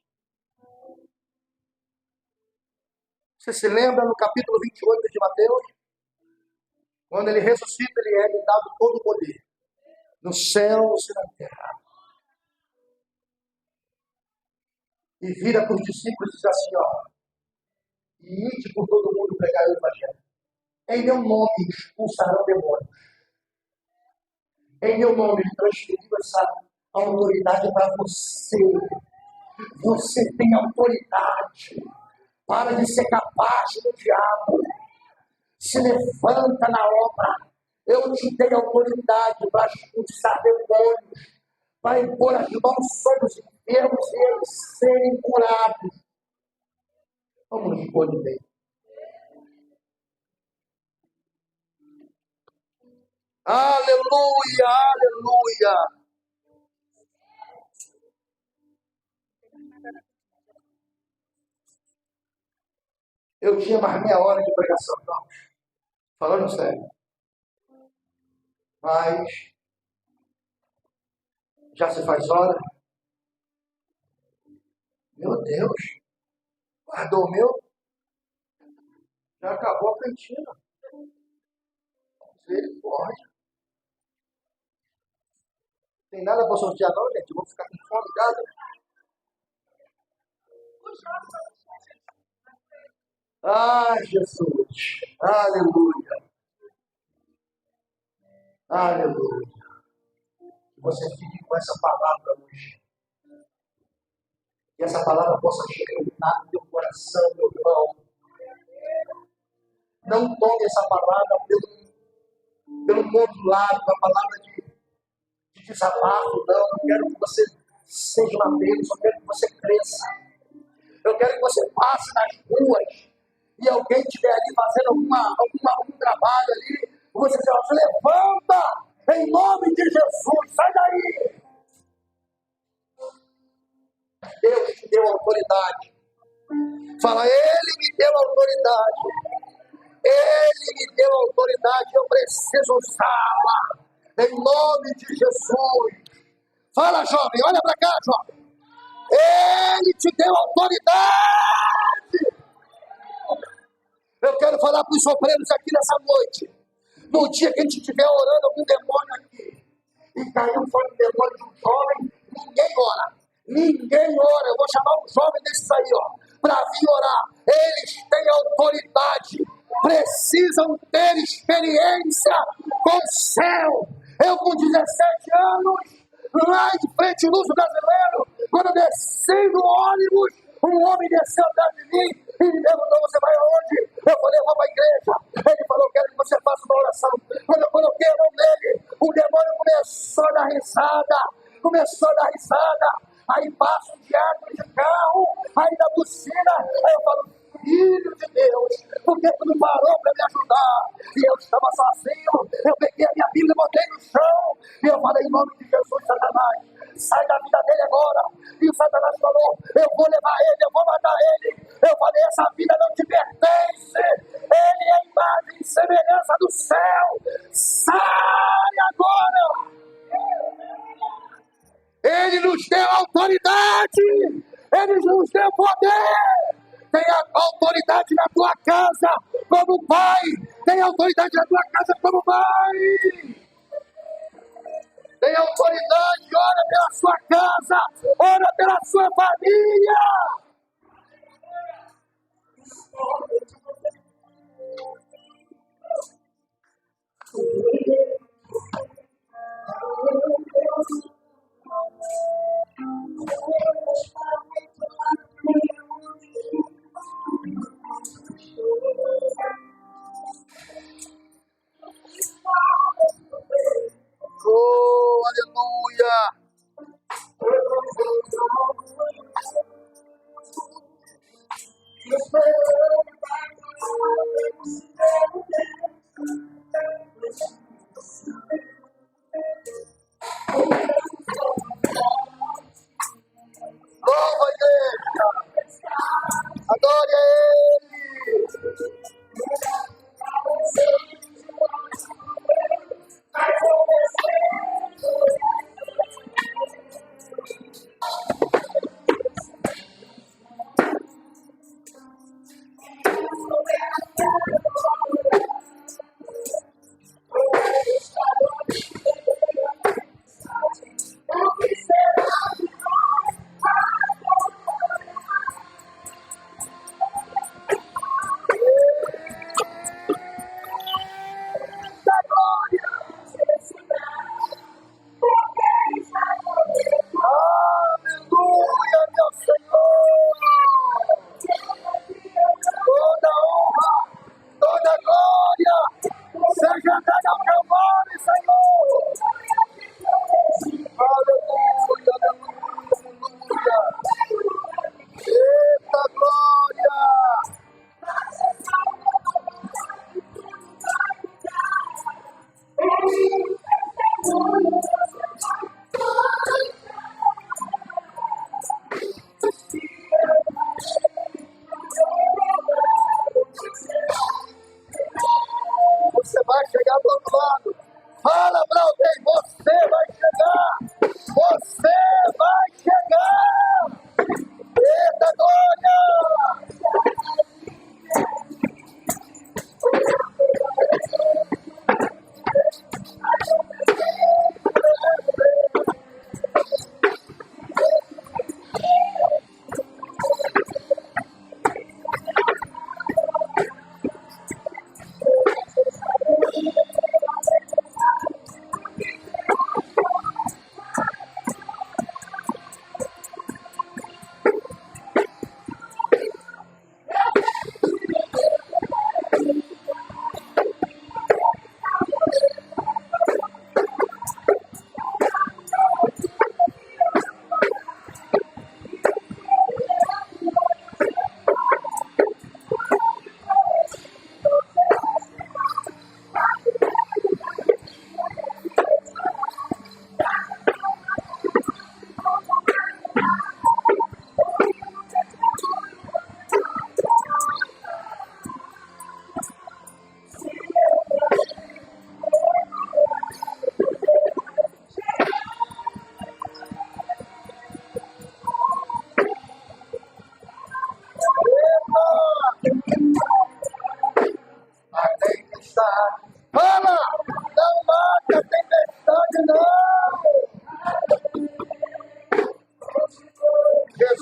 A: Você se lembra no capítulo 28 de Mateus? Quando ele ressuscita, ele é dado todo o poder. Nos céus e na terra. E vira para os discípulos e diz assim, e ide por todo mundo pregar o evangelho. Em meu nome expulsarão demônios. Em meu nome transferiu essa autoridade para você. Você tem autoridade. Para de ser capaz do diabo. Se levanta na obra. Eu te dei autoridade para expulsar demônios. Para impor as mãos sobre os enfermos e eles serem curados. Vamos nos pôr de bem. Aleluia, aleluia. Eu tinha mais meia hora de pregação, não. Falando sério. Mas já se faz hora. Meu Deus. Guardou o meu? Já acabou a cantina. Misericórdia. Tem nada para sortear não, gente. Vou ficar com fome, nada. Ai, Jesus. Aleluia. Aleluia. Que você fique com essa palavra hoje. Que essa palavra possa chegar no teu coração, meu irmão. Não tome essa palavra pelo modulado, uma palavra de desabafo, não. Eu quero que você seja uma bênção, eu quero que você cresça. Eu quero que você passe nas ruas e alguém estiver ali fazendo algum trabalho ali, você se levanta em nome de Jesus, sai daí. Deus te deu autoridade. Fala, Ele me deu autoridade. Ele me deu autoridade, eu preciso usá-la. Em nome de Jesus. Fala, jovem, olha para cá, jovem. Ele te deu autoridade. Eu quero falar para os obreiros aqui nessa noite. No dia que a gente estiver orando algum demônio aqui, e caiu fora o demônio de um jovem, ninguém ora. Ninguém ora. Eu vou chamar um jovem desses aí, para vir orar. Eles têm autoridade. Precisam ter experiência com o céu. Eu com 17 anos, lá em frente ao Luso Brasileiro, quando eu desci do ônibus, um homem desceu atrás de mim e me perguntou, você vai aonde? Eu falei, eu vou para a igreja. Ele falou, quero que você faça uma oração. Quando eu coloquei a mão nele, o demônio começou a dar risada. Aí passa um diabo de carro, aí na bucina, aí eu falo, filho de Deus, por que tu não parou para me ajudar? E eu estava sozinho, eu peguei a minha Bíblia e botei no chão, e eu falei, em nome de Jesus, Satanás, sai da vida dele agora. E o Satanás falou, eu vou levar ele, eu vou matar ele. Eu falei, essa vida não te pertence, ele é a imagem e semelhança do céu, sai agora. Ele nos deu autoridade, ele nos deu poder. Tem autoridade na tua casa como pai, tem autoridade na tua casa como mãe. Tem autoridade, ora pela sua casa, ora pela sua família. Oh, aleluia!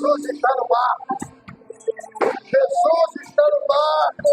A: Jesus está no barco. Jesus está no barco.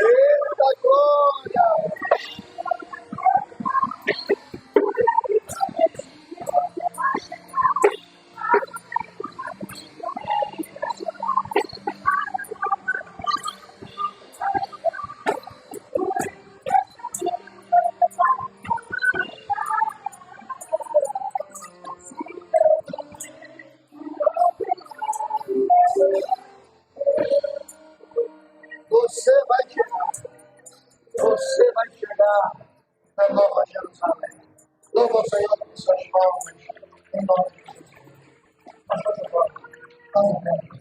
A: Eita glória! Você vai chegar. Você vai chegar na Nova Jerusalém. Louva o Senhor com suas palmas. Em nome de Jesus. Por favor. Amém.